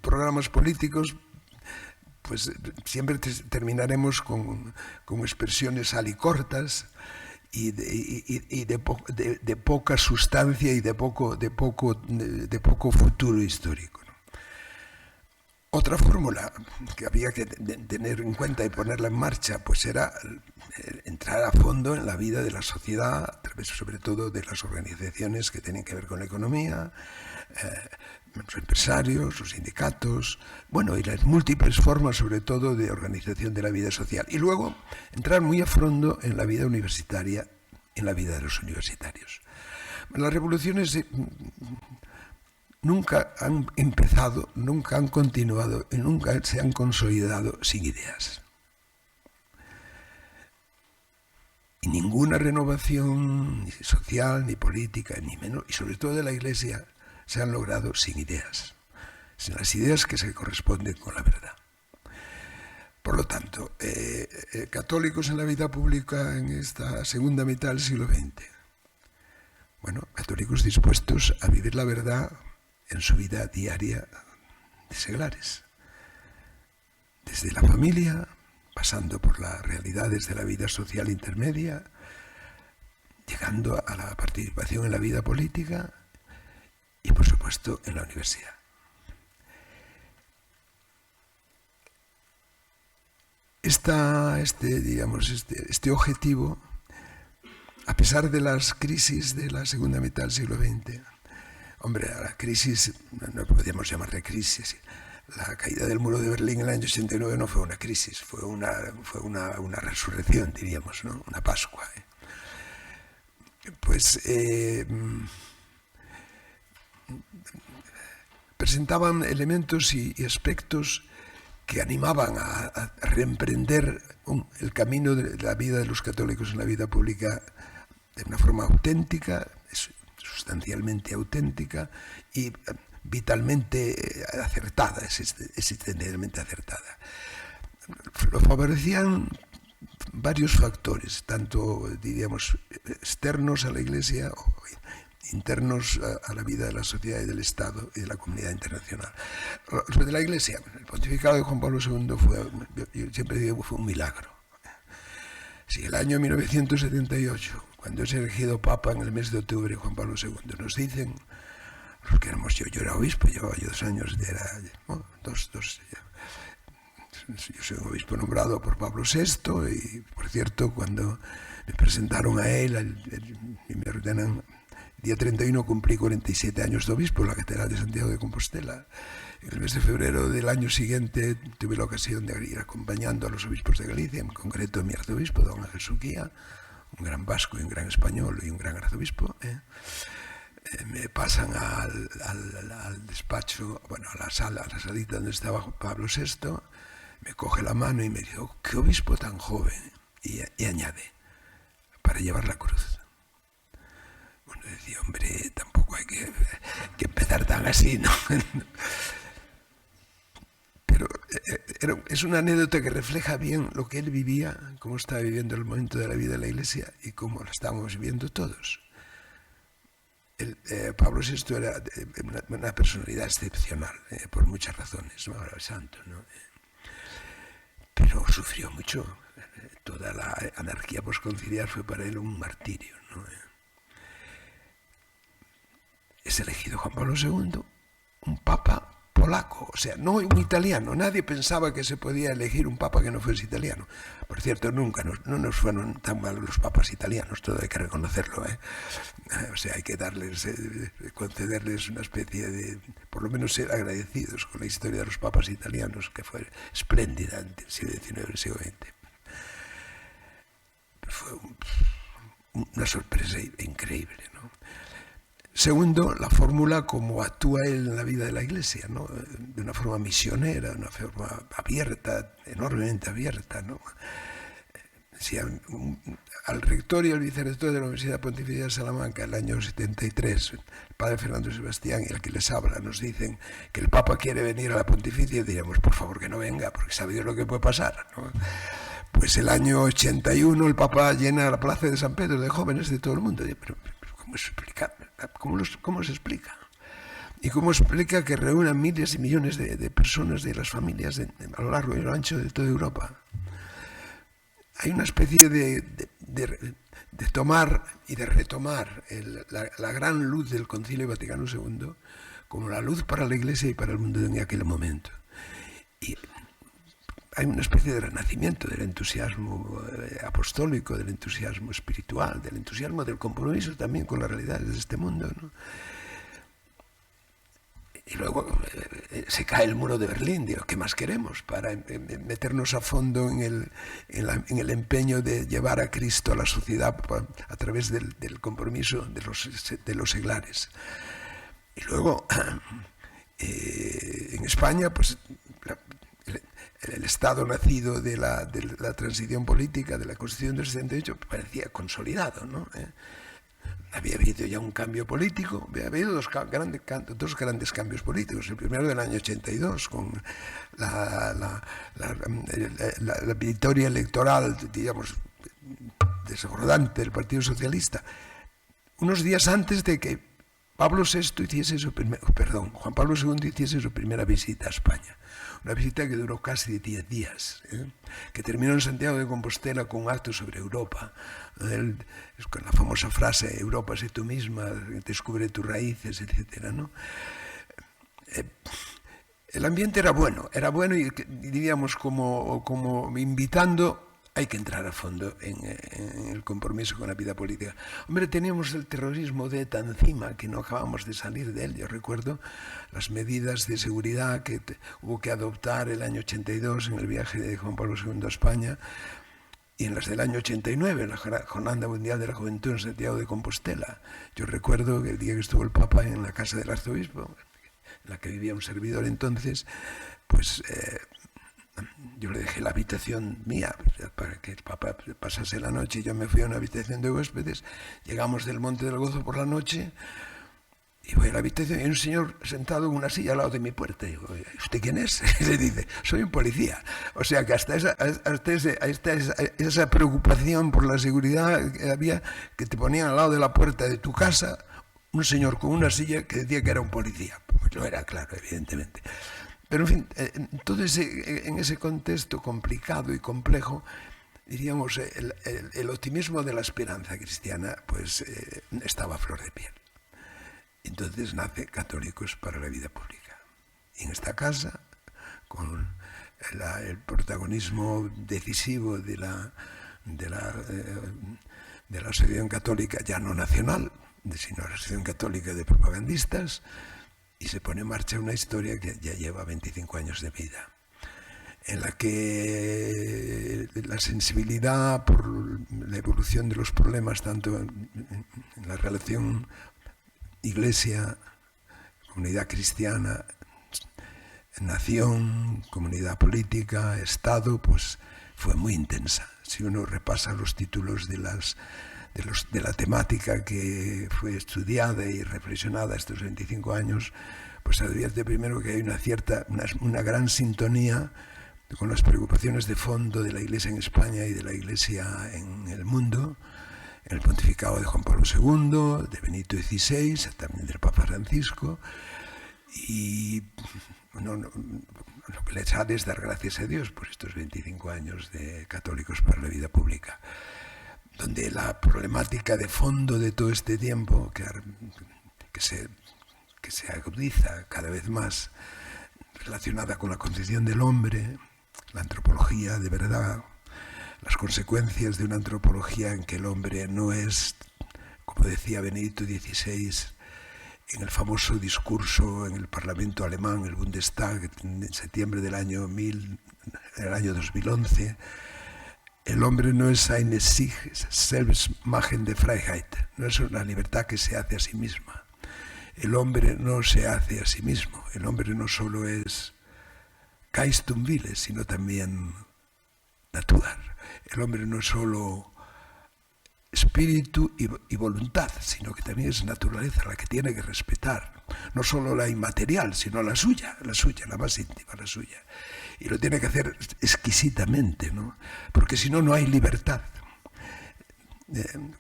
programas políticos, pues siempre terminaremos con expresiones alicortas y de poca sustancia y de poco futuro histórico, ¿no? Otra fórmula que había que tener en cuenta y ponerla en marcha pues era entrar a fondo en la vida de la sociedad, a través sobre todo de las organizaciones que tienen que ver con la economía, los empresarios, los sindicatos, bueno, y las múltiples formas sobre todo de organización de la vida social. Y luego entrar muy a fondo en la vida universitaria, en la vida de los universitarios. Las revoluciones nunca han empezado, nunca han continuado y nunca se han consolidado sin ideas. Y ninguna renovación ni social, ni política, ni menos, y sobre todo de la Iglesia, se han logrado sin ideas, sin las ideas que se corresponden con la verdad. Por lo tanto, católicos en la vida pública en esta segunda mitad del siglo XX, bueno, católicos dispuestos a vivir la verdad en su vida diaria de seglares, desde la familia, pasando por las realidades de la vida social intermedia, llegando a la participación en la vida política y, por supuesto, en la universidad. Este objetivo, a pesar de las crisis de la segunda mitad del siglo XX, hombre, la crisis, no podríamos llamarle crisis, la caída del muro de Berlín en el año 89 no fue una crisis, fue una resurrección, diríamos, ¿no? Una Pascua. Pues presentaban elementos y aspectos que animaban a reemprender el camino de la vida de los católicos en la vida pública de una forma auténtica, sustancialmente auténtica y vitalmente acertada, existencialmente acertada. Lo favorecían varios factores, tanto, diríamos, externos a la Iglesia o internos a la vida de la sociedad y del Estado y de la comunidad internacional. Sobre la Iglesia, el pontificado de Juan Pablo II yo siempre digo que fue un milagro. Si el año 1978, cuando es elegido Papa en el mes de octubre, Juan Pablo II, nos dicen, los que éramos yo era obispo, llevaba yo 2 años, yo soy un obispo nombrado por Pablo VI y, por cierto, cuando me presentaron a él y me ordenan, día 31 cumplí 47 años de obispo en la Catedral de Santiago de Compostela. En el mes de febrero del año siguiente tuve la ocasión de ir acompañando a los obispos de Galicia, en concreto a mi arzobispo, don Ángel Suquía, un gran vasco y un gran español y un gran arzobispo. Me pasan al despacho, bueno, a la salita donde estaba Pablo VI, me coge la mano y me dice, oh, qué obispo tan joven, y añade, para llevar la cruz. Bueno, decía, hombre, tampoco hay que empezar tan así, ¿no? Pero es una anécdota que refleja bien lo que él vivía, cómo estaba viviendo el momento de la vida de la Iglesia y cómo lo estábamos viviendo todos. Pablo VI era una personalidad excepcional, por muchas razones, ¿no? Era santo, ¿no? Pero sufrió mucho. Toda la anarquía posconciliar fue para él un martirio, ¿no? Es elegido Juan Pablo II, un papa polaco, o sea, no un italiano. Nadie pensaba que se podía elegir un papa que no fuese italiano. Por cierto, nunca no nos fueron tan mal los papas italianos, todo hay que reconocerlo, ¿eh? O sea, hay que concederles una especie de, por lo menos ser agradecidos con la historia de los papas italianos, que fue espléndida en el siglo XIX y el siglo XX. Fue una sorpresa increíble, ¿no? Segundo, la fórmula como actúa él en la vida de la Iglesia, ¿no? De una forma misionera, de una forma abierta, enormemente abierta, ¿no? Si al rector y al vicerrector de la Universidad Pontificia de Salamanca, el año 73, el padre Fernando Sebastián y el que les habla, nos dicen que el Papa quiere venir a la Pontificia, diríamos, por favor, que no venga, porque sabe Dios lo que puede pasar, ¿no? Pues el año 81 el Papa llena la plaza de San Pedro de jóvenes de todo el mundo. Pero ¿cómo se explica? ¿Cómo se explica? ¿Y cómo explica que reúnan miles y millones de personas de las familias a lo largo y a lo ancho de toda Europa? Hay una especie de tomar y de retomar la gran luz del Concilio Vaticano II como la luz para la Iglesia y para el mundo en aquel momento. Y hay una especie de renacimiento del entusiasmo apostólico, del entusiasmo espiritual, del entusiasmo del compromiso también con las realidades de este mundo, ¿no? Y luego se cae el muro de Berlín, digo, ¿qué más queremos? Para meternos a fondo en el empeño de llevar a Cristo a la sociedad a través del compromiso de los seglares. Y luego, en España, pues el Estado nacido de la transición política, de la Constitución del 78, parecía consolidado, ¿no? Había habido ya un cambio político, había habido dos grandes cambios políticos. El primero del año 82, con la victoria electoral, digamos, desbordante del Partido Socialista, unos días antes de que Juan Pablo II hiciese su primera visita a España. Una visita que duró casi 10 días, que terminó en Santiago de Compostela con un acto sobre Europa, con la famosa frase, Europa, sé tú misma, descubre tus raíces, etc., ¿no? El ambiente era bueno y diríamos como invitando. Hay que entrar a fondo en el compromiso con la vida política. Hombre, teníamos el terrorismo de ETA encima, que no acabamos de salir de él. Yo recuerdo las medidas de seguridad que hubo que adoptar el año 82 en el viaje de Juan Pablo II a España y en las del año 89, en la Jornada Mundial de la Juventud en Santiago de Compostela. Yo recuerdo que el día que estuvo el Papa en la casa del arzobispo, en la que vivía un servidor entonces, pues yo le dejé la habitación mía para que el Papa pasase la noche y yo me fui a una habitación de huéspedes. Llegamos del Monte del Gozo por la noche y Y voy a la habitación y hay un señor sentado en una silla al lado de mi puerta. Y digo, ¿usted quién es? Y le dice, soy un policía. O sea que hasta esa preocupación por la seguridad que había, que te ponían al lado de la puerta de tu casa un señor con una silla que decía que era un policía. Pues lo era, claro, evidentemente. Pero en fin, en ese contexto complicado y complejo, diríamos, el optimismo de la esperanza cristiana pues estaba a flor de piel. Entonces nace Católicos para la Vida Pública. Y en esta casa, con el protagonismo decisivo de la Asociación Católica, ya no nacional, sino la Asociación Católica de Propagandistas, y se pone en marcha una historia que ya lleva 25 años de vida, en la que la sensibilidad por la evolución de los problemas, tanto en la relación Iglesia, comunidad cristiana, nación, comunidad política, Estado, pues fue muy intensa. Si uno repasa los títulos de la temática que fue estudiada y reflexionada estos 25 años, pues se advierte primero que hay una gran sintonía con las preocupaciones de fondo de la Iglesia en España y de la Iglesia en el mundo, en el pontificado de Juan Pablo II, de Benito XVI, también del Papa Francisco, y lo que le sale es dar gracias a Dios por estos 25 años de Católicos para la Vida Pública, donde la problemática de fondo de todo este tiempo, que se agudiza cada vez más, relacionada con la concepción del hombre, la antropología de verdad, las consecuencias de una antropología en que el hombre no es, como decía Benedicto XVI en el famoso discurso en el Parlamento alemán, el Bundestag, en septiembre del año 2011, el hombre no es eine sich selbst machende Freiheit, no es una libertad que se hace a sí misma. El hombre no se hace a sí mismo, el hombre no solo es Geistum Wille, sino también Natur. El hombre no es solo espíritu y voluntad, sino que también es naturaleza la que tiene que respetar. No solo la inmaterial, sino la suya, la más íntima, la suya. Y lo tiene que hacer exquisitamente, ¿no? Porque si no, no hay libertad.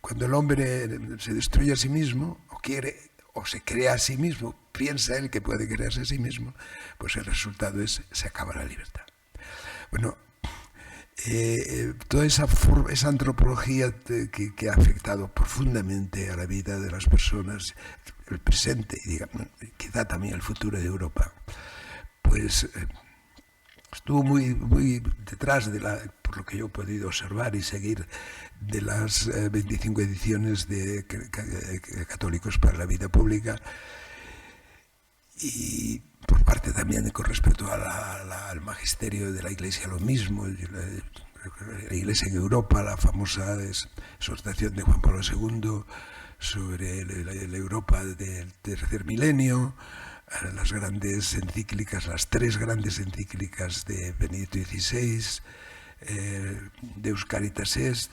Cuando el hombre se destruye a sí mismo, o se crea a sí mismo, piensa él que puede crearse a sí mismo, pues el resultado es se acaba la libertad. Bueno, toda esa antropología que ha afectado profundamente a la vida de las personas, el presente y digamos, quizá también el futuro de Europa, pues estuvo muy detrás por lo que yo he podido observar y seguir, de las 25 ediciones de Católicos para la Vida Pública, y por parte también con respecto al magisterio de la Iglesia lo mismo. La Iglesia en Europa, la famosa exhortación de Juan Pablo II sobre la Europa del tercer milenio, las grandes encíclicas, las tres grandes encíclicas de Benedicto XVI, Deus Caritas Est,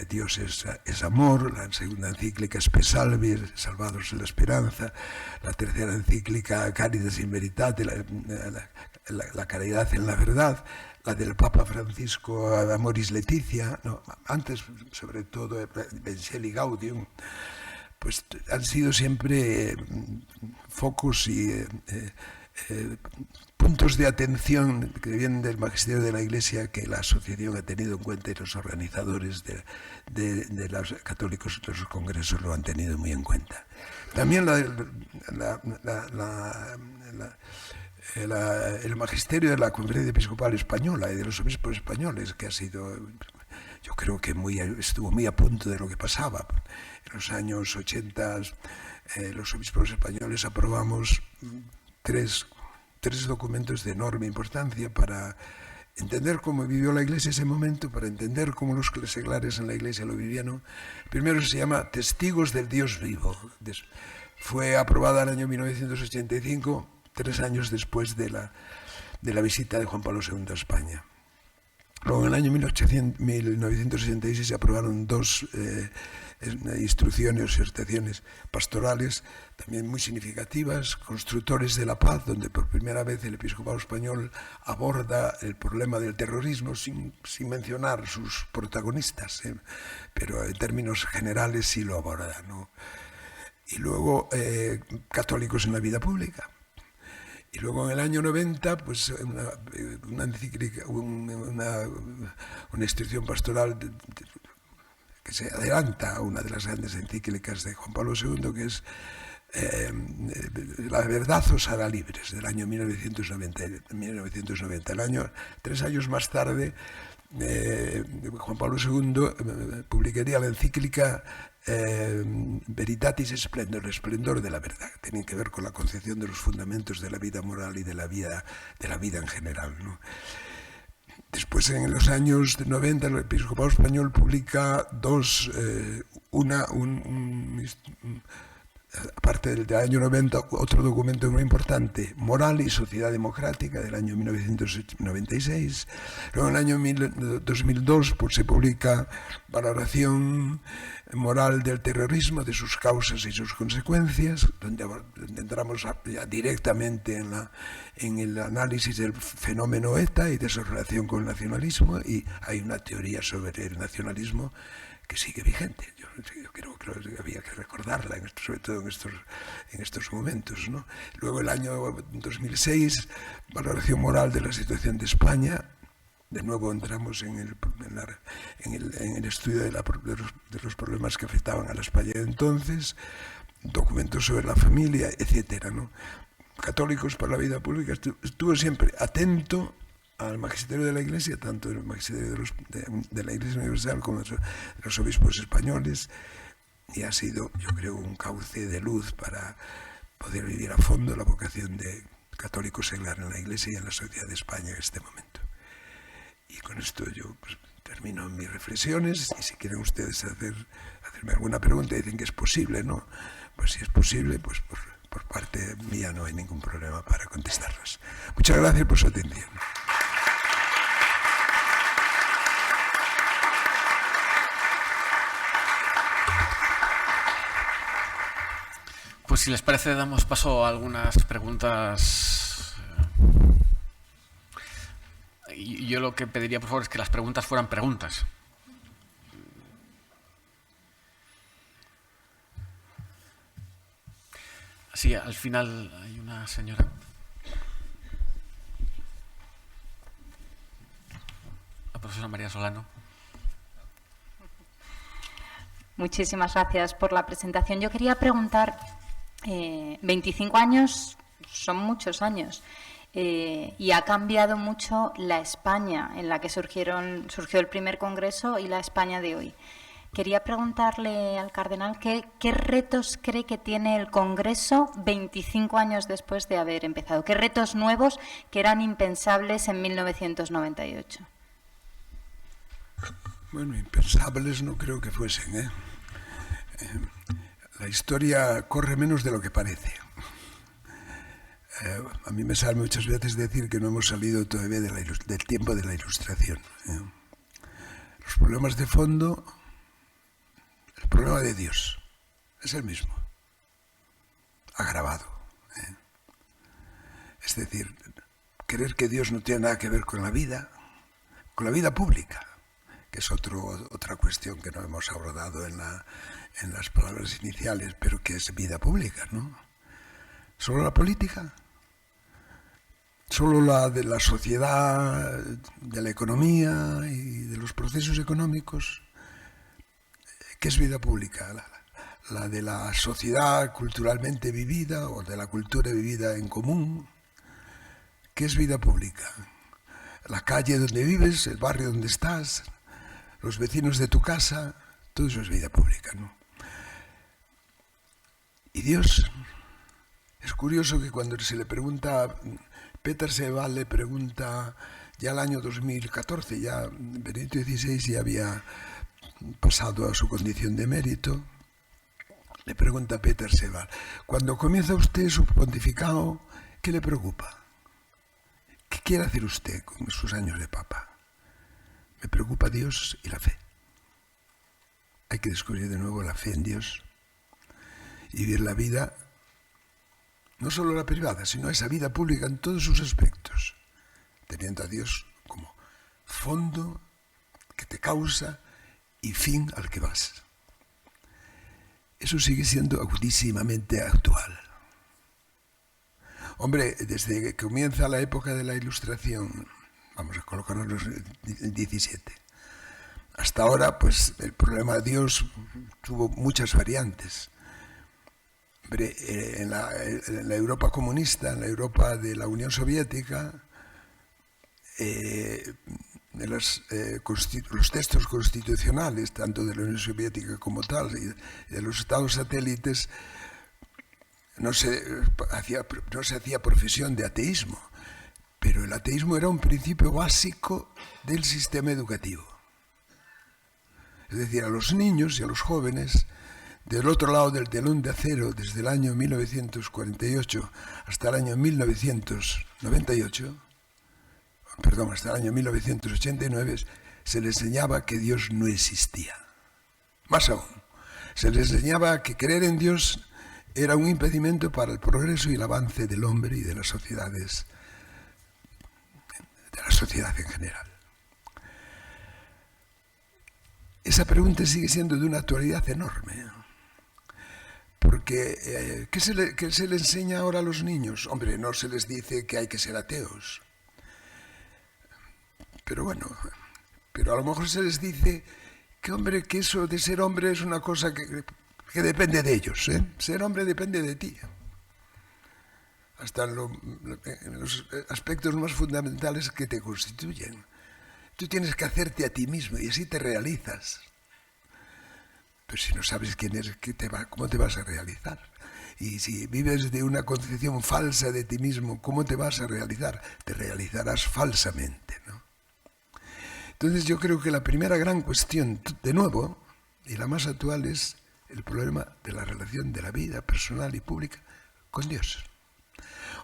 Dios es amor, la segunda encíclica Spe Salvi, Salvados en la Esperanza, la tercera encíclica Caritas in Veritate, la caridad en la verdad, la del Papa Francisco Amoris Laetitia, no, antes sobre todo Evangelii Gaudium, pues han sido siempre focos y puntos de atención que vienen del magisterio de la Iglesia, que la asociación ha tenido en cuenta y los organizadores de los católicos de los congresos lo han tenido muy en cuenta. También el magisterio de la Conferencia Episcopal Española y de los obispos españoles, que ha sido, yo creo que estuvo muy a punto de lo que pasaba. En los años 80 los obispos españoles aprobamos tres documentos de enorme importancia para entender cómo vivió la Iglesia ese momento, para entender cómo los seglares en la Iglesia lo vivían. Primero se llama Testigos del Dios Vivo. Fue aprobada en el año 1985, 3 años después de la visita de Juan Pablo II a España. Luego, en el año 1966 se aprobaron dos instrucciones o exhortaciones pastorales también muy significativas, Constructores de la Paz, donde por primera vez el episcopado español aborda el problema del terrorismo sin mencionar sus protagonistas, pero en términos generales sí lo aborda, ¿no? Y luego Católicos en la vida pública. Y luego en el año 90, pues una encíclica, una instrucción pastoral que se adelanta a una de las grandes encíclicas de Juan Pablo II, que es La verdad os hará libres, del año 1990. 3 años más tarde, Juan Pablo II publicaría la encíclica Veritatis Splendor, el esplendor de la verdad, que tienen que ver con la concepción de los fundamentos de la vida moral y de la vida en general, ¿no? Después, en los años 90, el episcopado español publica aparte del año 90, otro documento muy importante, Moral y Sociedad Democrática, del año 1996. Luego, en el año 2002, pues, se publica Valoración Moral del Terrorismo, de sus causas y sus consecuencias, donde entramos ya directamente en el análisis del fenómeno ETA y de su relación con el nacionalismo, y hay una teoría sobre el nacionalismo que sigue vigente. Yo creo que había que recordarla, sobre todo en estos momentos, ¿no? Luego, el año 2006, Valoración Moral de la Situación de España. De nuevo entramos en el estudio de los problemas que afectaban a la España de entonces, documentos sobre la familia, etcétera, ¿no? Católicos para la vida pública estuvo siempre atento al magisterio de la Iglesia, tanto el magisterio de la Iglesia Universal como de los obispos españoles, y ha sido, yo creo, un cauce de luz para poder vivir a fondo la vocación de católico seglar en la Iglesia y en la sociedad de España en este momento. Y con esto yo, pues, termino mis reflexiones, y si quieren ustedes hacerme alguna pregunta y dicen que es posible, ¿no? Pues si es posible, pues por parte mía no hay ningún problema para contestarlas. Muchas gracias por su atención. Pues si les parece, damos paso a algunas preguntas. Y yo lo que pediría, por favor, es que las preguntas fueran preguntas. Sí, al final hay una señora. La profesora María Solano. Muchísimas gracias por la presentación. Yo quería preguntar, 25 años son muchos años, y ha cambiado mucho la España en la que surgió el primer congreso y la España de hoy. Quería preguntarle al cardenal qué retos cree que tiene el Congreso 25 años después de haber empezado. ¿Qué retos nuevos que eran impensables en 1998? Bueno, impensables no creo que fuesen, ¿eh? La historia corre menos de lo que parece. A mí me sale muchas veces decir que no hemos salido todavía del tiempo de la Ilustración. Los problemas de fondo, el problema de Dios es el mismo, agravado. Es decir, creer que Dios no tiene nada que ver con la vida pública, que es otra cuestión que no hemos abordado en las palabras iniciales, pero que es vida pública, ¿no? ¿Solo la política? ¿Solo la de la sociedad, de la economía y de los procesos económicos? ¿Qué es vida pública? ¿La de la sociedad culturalmente vivida o de la cultura vivida en común? ¿Qué es vida pública? ¿La calle donde vives, el barrio donde estás, los vecinos de tu casa? Todo eso es vida pública, ¿no? Y Dios, es curioso que cuando se le pregunta, Peter Sebald le pregunta, ya el año 2014, ya Benedicto XVI ya había pasado a su condición de emérito, le pregunta a Peter Sebald, cuando comienza usted su pontificado, ¿qué le preocupa? ¿Qué quiere hacer usted con sus años de papa? Me preocupa Dios y la fe. Hay que descubrir de nuevo la fe en Dios y vivir la vida, no solo la privada, sino esa vida pública en todos sus aspectos, teniendo a Dios como fondo que te causa y fin al que vas. Eso sigue siendo agudísimamente actual. Hombre, desde que comienza la época de la Ilustración, vamos a colocarnos en el 17, hasta ahora, pues el problema de Dios tuvo muchas variantes. Hombre, en la Europa comunista, en la Europa de la Unión Soviética, los textos constitucionales, tanto de la Unión Soviética como tal, y de los estados satélites, no se hacía profesión de ateísmo, pero el ateísmo era un principio básico del sistema educativo. Es decir, a los niños y a los jóvenes, del otro lado del telón de acero, desde el año 1948 hasta el año 1998, hasta el año 1989, se les enseñaba que Dios no existía. Más aún, se les enseñaba que creer en Dios era un impedimento para el progreso y el avance del hombre y de las sociedades, de la sociedad en general. Esa pregunta sigue siendo de una actualidad enorme, porque ¿qué se le enseña ahora a los niños? Hombre, no se les dice que hay que ser ateos, pero bueno, pero a lo mejor se les dice que, hombre, que eso de ser hombre es una cosa que depende de ellos, ¿eh? Ser hombre depende de ti, hasta en los aspectos más fundamentales que te constituyen. Tú tienes que hacerte a ti mismo y así te realizas. Pero si no sabes quién eres, ¿cómo te vas a realizar? Y si vives de una concepción falsa de ti mismo, ¿cómo te vas a realizar? Te realizarás falsamente, ¿no? Entonces yo creo que la primera gran cuestión, de nuevo, y la más actual, es el problema de la relación de la vida personal y pública con Dios.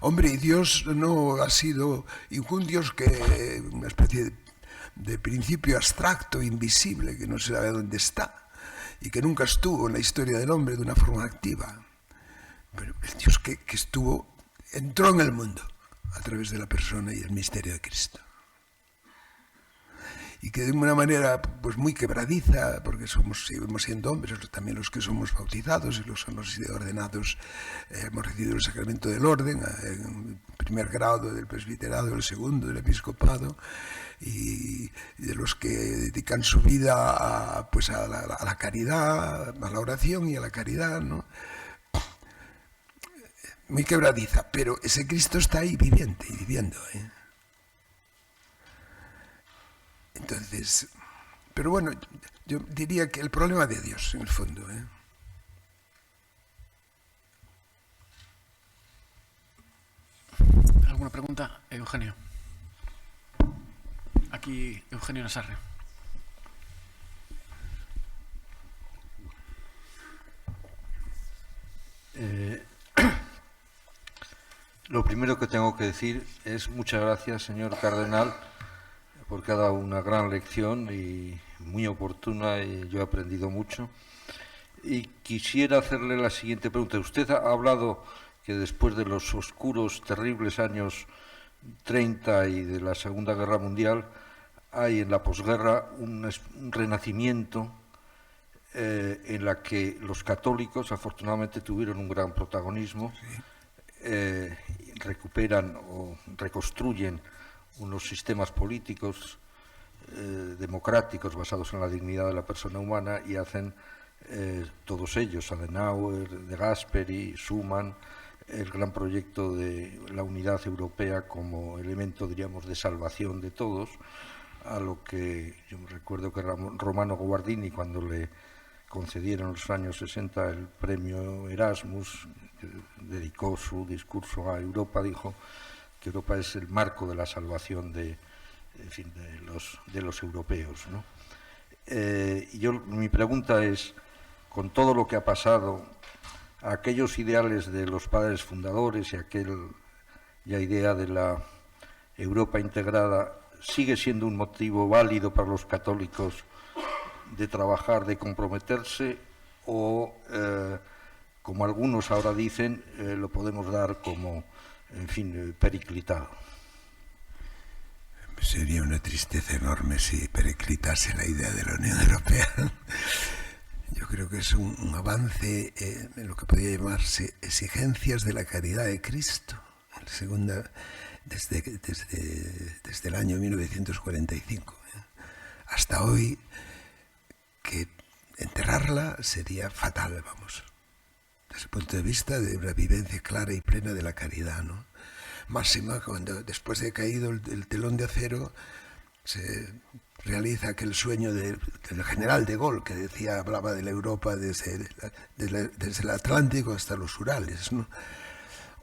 Hombre, y Dios no ha sido un Dios que una especie de principio abstracto, invisible, que no se sabe dónde está y que nunca estuvo en la historia del hombre de una forma activa. Pero el Dios que entró en el mundo a través de la persona y el misterio de Cristo. Y que de una manera pues muy quebradiza, porque seguimos siendo hombres, también los que somos bautizados y los que hemos sido ordenados, hemos recibido el sacramento del orden, en primer grado del presbiterado, el segundo del episcopado, y de los que dedican su vida a la caridad, a la oración y a la caridad, ¿no? Muy quebradiza, pero ese Cristo está ahí viviente y viviendo, ¿eh? Entonces, pero bueno, yo diría que el problema de Dios, en el fondo, ¿eh? ¿Alguna pregunta? Eugenio. Aquí, Eugenio Nasarre. Lo primero que tengo que decir es muchas gracias, señor cardenal, porque ha dado una gran lección y muy oportuna, y yo he aprendido mucho. Y quisiera hacerle la siguiente pregunta. Usted ha hablado que después de los oscuros, terribles años 30 y de la Segunda Guerra Mundial, hay en la posguerra un renacimiento en la que los católicos afortunadamente tuvieron un gran protagonismo. Sí. Recuperan o reconstruyen unos sistemas políticos democráticos basados en la dignidad de la persona humana, y hacen todos ellos, Adenauer, De Gasperi, Schuman, el gran proyecto de la unidad europea como elemento, diríamos, de salvación de todos, a lo que yo me recuerdo que Romano Guardini, cuando le concedieron en los años 60 el premio Erasmus, que dedicó su discurso a Europa, dijo que Europa es el marco de la salvación de los europeos, ¿no? Mi pregunta es, con todo lo que ha pasado, aquellos ideales de los padres fundadores y aquella idea de la Europa integrada, sigue siendo un motivo válido para los católicos de trabajar, de comprometerse, o, como algunos ahora dicen, lo podemos dar como, en fin, periclitado? Sería una tristeza enorme si periclitase la idea de la Unión Europea. Yo creo que es un avance en lo que podría llamarse exigencias de la caridad de Cristo, desde el año 1945 hasta hoy, que enterrarla sería fatal, vamos, desde el punto de vista de una vivencia clara y plena de la caridad, ¿no? Máxima cuando, después de caído el telón de acero, se realiza aquel sueño del general de Gaulle, que hablaba de la Europa desde el Atlántico hasta los Urales, ¿no?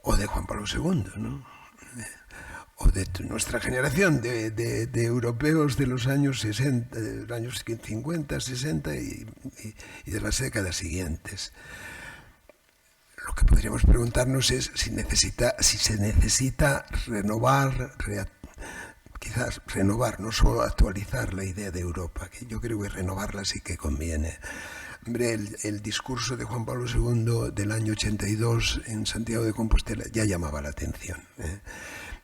O de Juan Pablo II, ¿no? O de nuestra generación de europeos de los años 60, años 50, 60 y de las décadas siguientes. Lo que podríamos preguntarnos es si se necesita renovar, quizás renovar, no solo actualizar la idea de Europa, que yo creo que renovarla sí que conviene. Hombre, el discurso de Juan Pablo II del año 82 en Santiago de Compostela ya llamaba la atención.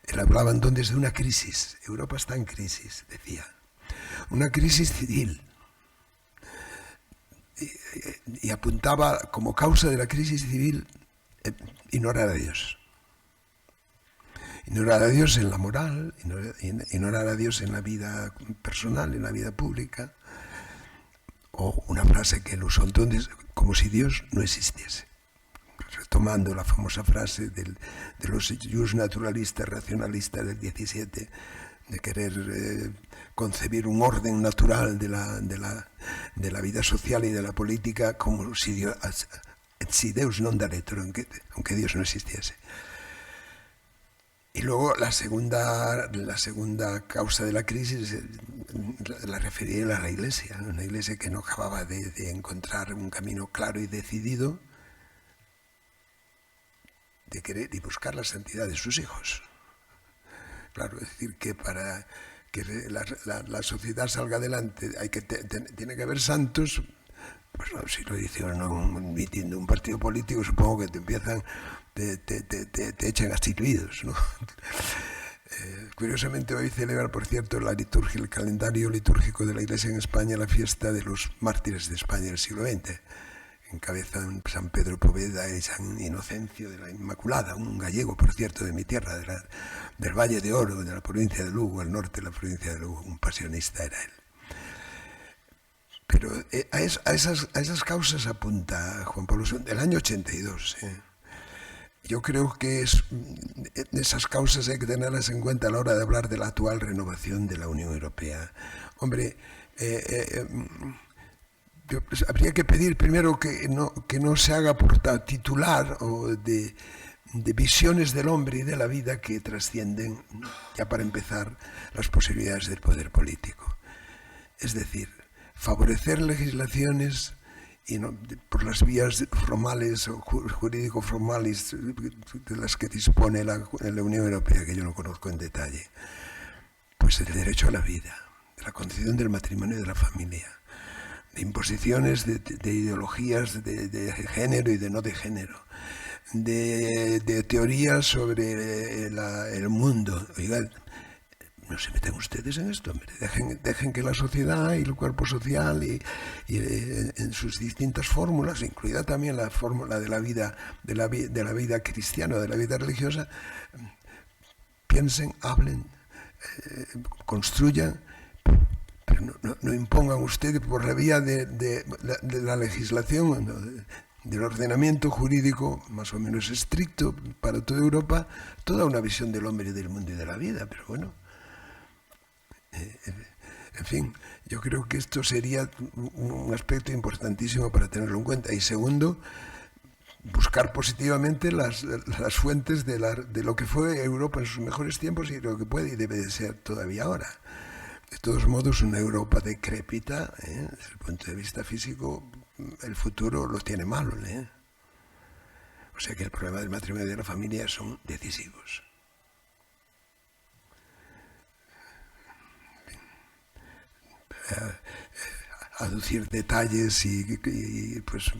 Él hablaba entonces de una crisis. Europa está en crisis, decía. Una crisis civil. Y apuntaba como causa de la crisis civil ignorar a Dios. Ignorar a Dios en la moral, ignorar a Dios en la vida personal, en la vida pública. O una frase que él usó entonces, como si Dios no existiese. Retomando la famosa frase de los naturalistas, racionalistas del 17, de querer concebir un orden natural de la vida social y de la política como si Deus non daretur, aunque Dios no existiese. Y luego la segunda causa de la crisis la refería a la Iglesia, una Iglesia que no acababa de encontrar un camino claro y decidido de querer y buscar la santidad de sus hijos. Claro, es decir, que para que la sociedad salga adelante tiene que haber santos. Pues no, si lo hicieron en un mitin de un partido político, supongo que te echan astituidos, ¿no? Curiosamente hoy celebra, por cierto, el calendario litúrgico de la Iglesia en España, la fiesta de los mártires de España del siglo XX. Encabezan San Pedro Poveda y San Inocencio de la Inmaculada, un gallego, por cierto, de mi tierra, del Valle de Oro, de la provincia de Lugo, al norte de la provincia de Lugo. Un pasionista era él. Pero a esas causas apunta Juan Pablo II, del año 82. Yo creo que esas causas hay que tenerlas en cuenta a la hora de hablar de la actual renovación de la Unión Europea. Hombre, habría que pedir primero que no se haga por titular o de visiones del hombre y de la vida que trascienden, ya para empezar, las posibilidades del poder político. Es decir, favorecer legislaciones y no, por las vías formales o jurídico-formales de las que dispone la Unión Europea, que yo no conozco en detalle, pues el derecho a la vida, de la concesión del matrimonio y de la familia, de imposiciones de ideologías de género y de no de género, de teorías sobre el mundo. Oigan, no se metan ustedes en esto, hombre. Dejen que la sociedad y el cuerpo social y en sus distintas fórmulas, incluida también la fórmula de la vida cristiana, de la vida religiosa, piensen, hablen, construyan, pero no impongan ustedes por la vía de la legislación, del ordenamiento jurídico más o menos estricto para toda Europa, toda una visión del hombre y del mundo y de la vida. Pero bueno, en fin, yo creo que esto sería un aspecto importantísimo para tenerlo en cuenta. Y segundo, buscar positivamente las fuentes de lo que fue Europa en sus mejores tiempos y lo que puede y debe de ser todavía ahora. De todos modos, una Europa decrépita, desde el punto de vista físico, el futuro lo tiene malo. O sea que el problema del matrimonio y de la familia son decisivos. aducir detalles y pues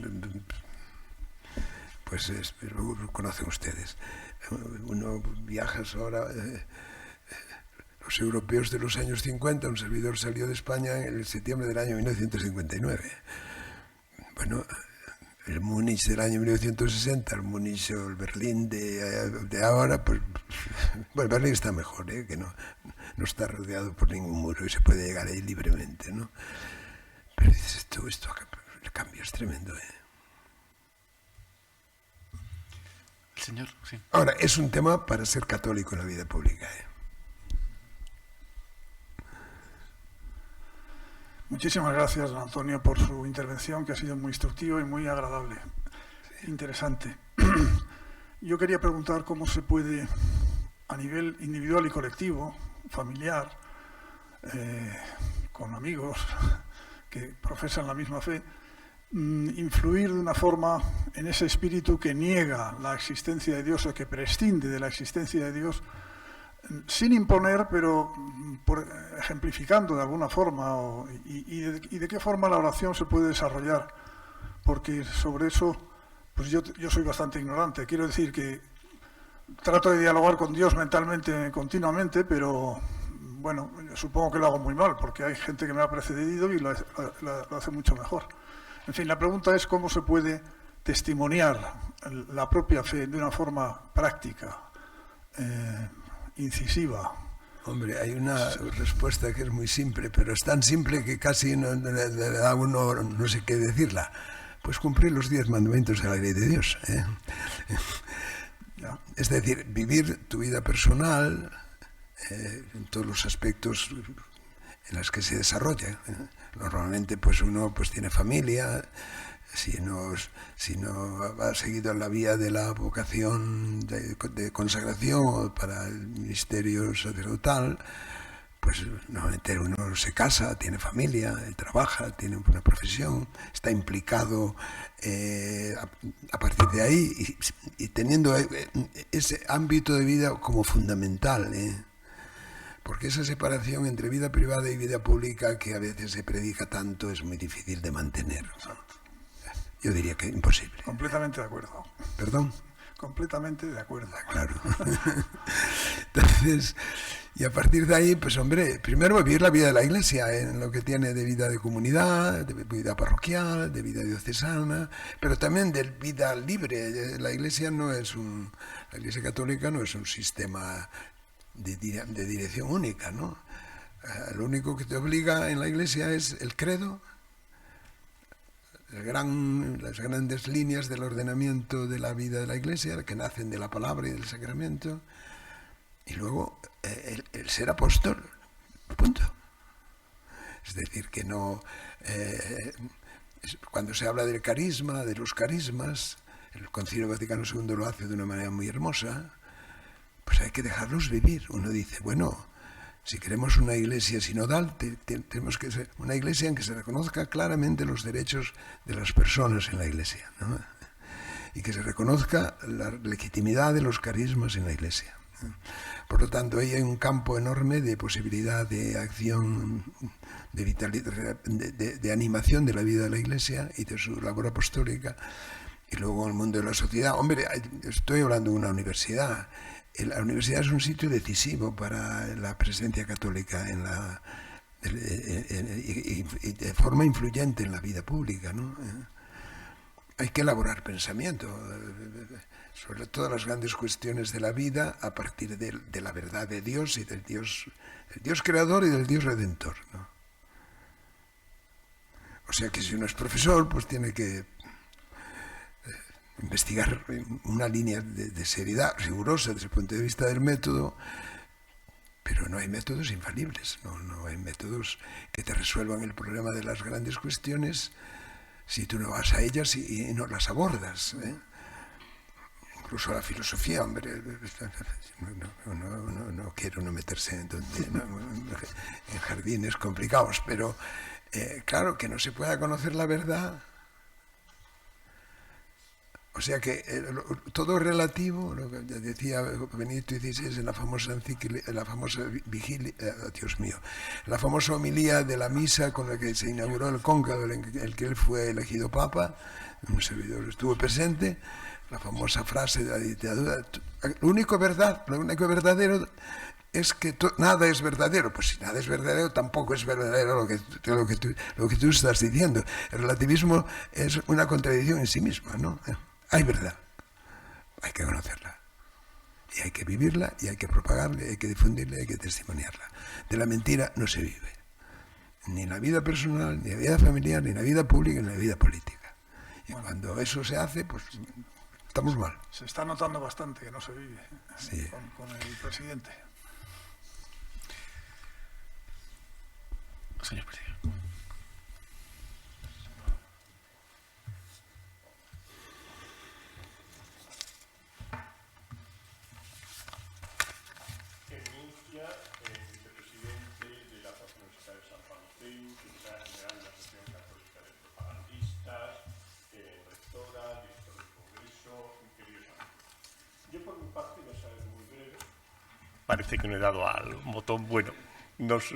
lo conocen ustedes. Uno viaja ahora, los europeos de los años 50, un servidor salió de España en septiembre del año 1959. Bueno, el Múnich del año 1960, el Múnich o el Berlín de ahora, pues bueno, Berlín está mejor, que no está rodeado por ningún muro y se puede llegar ahí libremente, ¿no? Pero dices, el cambio es tremendo, Señor, sí. Ahora, es un tema para ser católico en la vida pública, Muchísimas gracias, don Antonio, por su intervención, que ha sido muy instructiva y muy agradable, interesante. Yo quería preguntar cómo se puede, a nivel individual y colectivo, familiar, con amigos que profesan la misma fe, influir de una forma en ese espíritu que niega la existencia de Dios o que prescinde de la existencia de Dios, sin imponer, pero ejemplificando de alguna forma, y de qué forma la oración se puede desarrollar, porque sobre eso pues yo soy bastante ignorante. Quiero decir que trato de dialogar con Dios mentalmente continuamente, pero bueno, supongo que lo hago muy mal, porque hay gente que me ha precedido y lo hace mucho mejor. En fin, la pregunta es cómo se puede testimoniar la propia fe de una forma práctica, incisiva. Hombre, hay una respuesta que es muy simple, pero es tan simple que casi le da a uno no sé qué decirla. Pues cumplir los 10 mandamientos de la ley de Dios. Es decir, vivir tu vida personal en todos los aspectos en los que se desarrolla. Normalmente pues uno pues tiene familia, si no ha seguido la vía de la vocación de consagración para el ministerio sacerdotal, pues normalmente uno se casa, tiene familia, trabaja, tiene una profesión, está implicado a partir de ahí y teniendo ese ámbito de vida como fundamental, porque esa separación entre vida privada y vida pública que a veces se predica tanto es muy difícil de mantener. Yo diría que imposible. Completamente de acuerdo. ¿Perdón? Completamente de acuerdo. Claro. Entonces, y a partir de ahí, pues hombre, primero vivir la vida de la Iglesia, en lo que tiene de vida de comunidad, de vida parroquial, de vida diocesana, pero también de vida libre. La Iglesia la Iglesia católica no es un sistema de dirección única, ¿no? Lo único que te obliga en la Iglesia es el credo, las grandes líneas del ordenamiento de la vida de la Iglesia, que nacen de la palabra y del sacramento, y luego el ser apóstol, punto. Es decir, que no... cuando se habla del carisma, de los carismas, el Concilio Vaticano II lo hace de una manera muy hermosa, pues hay que dejarlos vivir. Uno dice, bueno, si queremos una iglesia sinodal, tenemos que ser una iglesia en que se reconozca claramente los derechos de las personas en la iglesia, ¿no? Y que se reconozca la legitimidad de los carismas en la iglesia, ¿no? Por lo tanto, ahí hay un campo enorme de posibilidad de acción, de vitalidad, de animación de la vida de la iglesia y de su labor apostólica. Y luego el mundo de la sociedad. Hombre, estoy hablando de una universidad. La universidad es un sitio decisivo para la presencia católica y de forma influyente en la vida pública, ¿no? Hay que elaborar pensamiento sobre todas las grandes cuestiones de la vida a partir de la verdad de Dios y del Dios creador y del Dios redentor, ¿no? O sea que si uno es profesor, pues tiene que investigar una línea de seriedad rigurosa desde el punto de vista del método, pero no hay métodos infalibles, no hay métodos que te resuelvan el problema de las grandes cuestiones si tú no vas a ellas y no las abordas, Incluso la filosofía, hombre, no quiero no meterse en jardines complicados, pero claro, que no se pueda conocer la verdad. O sea que todo relativo, lo que decía Benedicto XVI en la famosa vigilia, Dios mío, la famosa homilía de la misa con la que se inauguró el cónclave en el que él fue elegido papa, un servidor estuvo presente, la famosa frase de la dictadura, lo único verdadero es que nada es verdadero. Pues si nada es verdadero, tampoco es verdadero lo que tú estás diciendo. El relativismo es una contradicción en sí misma, ¿no? Hay verdad, hay que conocerla, y hay que vivirla, y hay que propagarla, y hay que difundirla, y hay que testimoniarla. De la mentira no se vive, ni en la vida personal, ni en la vida familiar, ni en la vida pública, ni en la vida política. Y cuando eso se hace, pues estamos mal. Se está notando bastante que no se vive sí. con el presidente. Señor presidente. Vicepresidente de la Asociación Universitaria de San Pablo CEU, secretaria general de la Asociación Católica de Propagandistas, rectora, director del Congreso, queridos amigos. Yo por mi parte voy a ser muy breve. Parece que no he dado al botón. Bueno, nos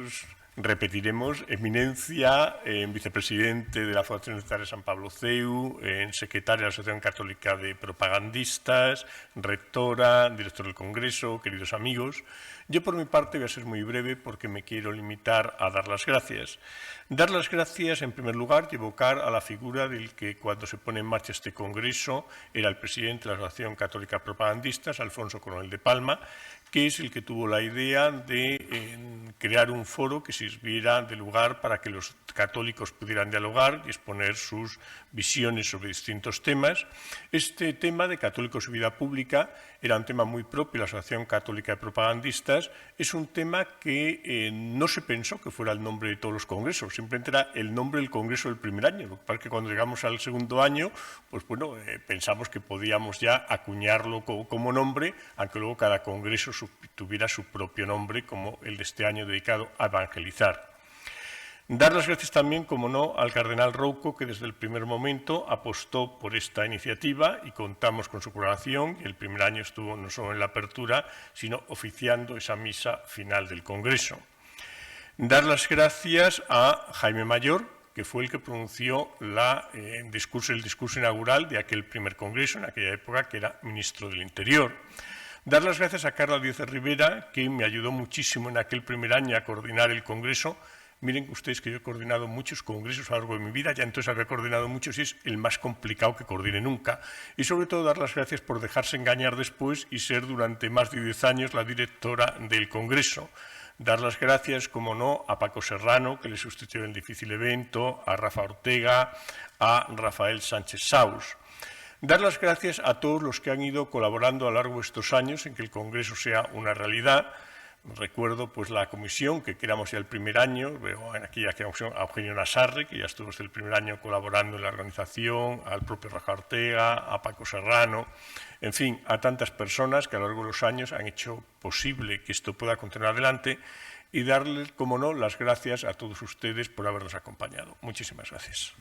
repetiremos. Eminencia, vicepresidente de la Asociación Universitaria de San Pablo CEU, secretaria de la Asociación Católica de Propagandistas, rectora, director del Congreso, queridos amigos. Yo por mi parte voy a ser muy breve porque me quiero limitar a dar las gracias. Dar las gracias en primer lugar y evocar a la figura del que cuando se pone en marcha este Congreso era el presidente de la Asociación Católica de Propagandistas, Alfonso Coronel de Palma, que es el que tuvo la idea de crear un foro que sirviera de lugar para que los católicos pudieran dialogar y exponer sus visiones sobre distintos temas. Este tema de católicos y vida pública era un tema muy propio de la Asociación Católica de Propagandistas. Es un tema que no se pensó que fuera el nombre de todos los congresos, simplemente era el nombre del congreso del primer año. Lo que pasa es que cuando llegamos al segundo año, pues bueno, pensamos que podíamos ya acuñarlo como nombre, aunque luego cada congreso tuviera su propio nombre, como el de este año dedicado a evangelizar. Dar las gracias también, como no, al cardenal Rouco, que desde el primer momento apostó por esta iniciativa y contamos con su colaboración. Y el primer año estuvo no solo en la apertura, sino oficiando esa misa final del Congreso. Dar las gracias a Jaime Mayor, que fue el que pronunció el discurso inaugural de aquel primer Congreso, en aquella época, que era ministro del Interior. Dar las gracias a Carla Díez de Rivera, que me ayudó muchísimo en aquel primer año a coordinar el Congreso. Miren ustedes que yo he coordinado muchos congresos a lo largo de mi vida, ya entonces había coordinado muchos y es el más complicado que coordine nunca. Y sobre todo dar las gracias por dejarse engañar después y ser durante más de 10 años la directora del Congreso. Dar las gracias, como no, a Paco Serrano, que le sustituyó en el difícil evento, a Rafa Ortega, a Rafael Sánchez Saus. Dar las gracias a todos los que han ido colaborando a lo largo de estos años en que el Congreso sea una realidad. Recuerdo pues la comisión que creamos ya el primer año, veo en aquella comisión a Eugenio Nasarre, que ya estuvo desde el primer año colaborando en la organización, al propio Rafa Ortega, a Paco Serrano, en fin, a tantas personas que a lo largo de los años han hecho posible que esto pueda continuar adelante y darles, como no, las gracias a todos ustedes por habernos acompañado. Muchísimas gracias.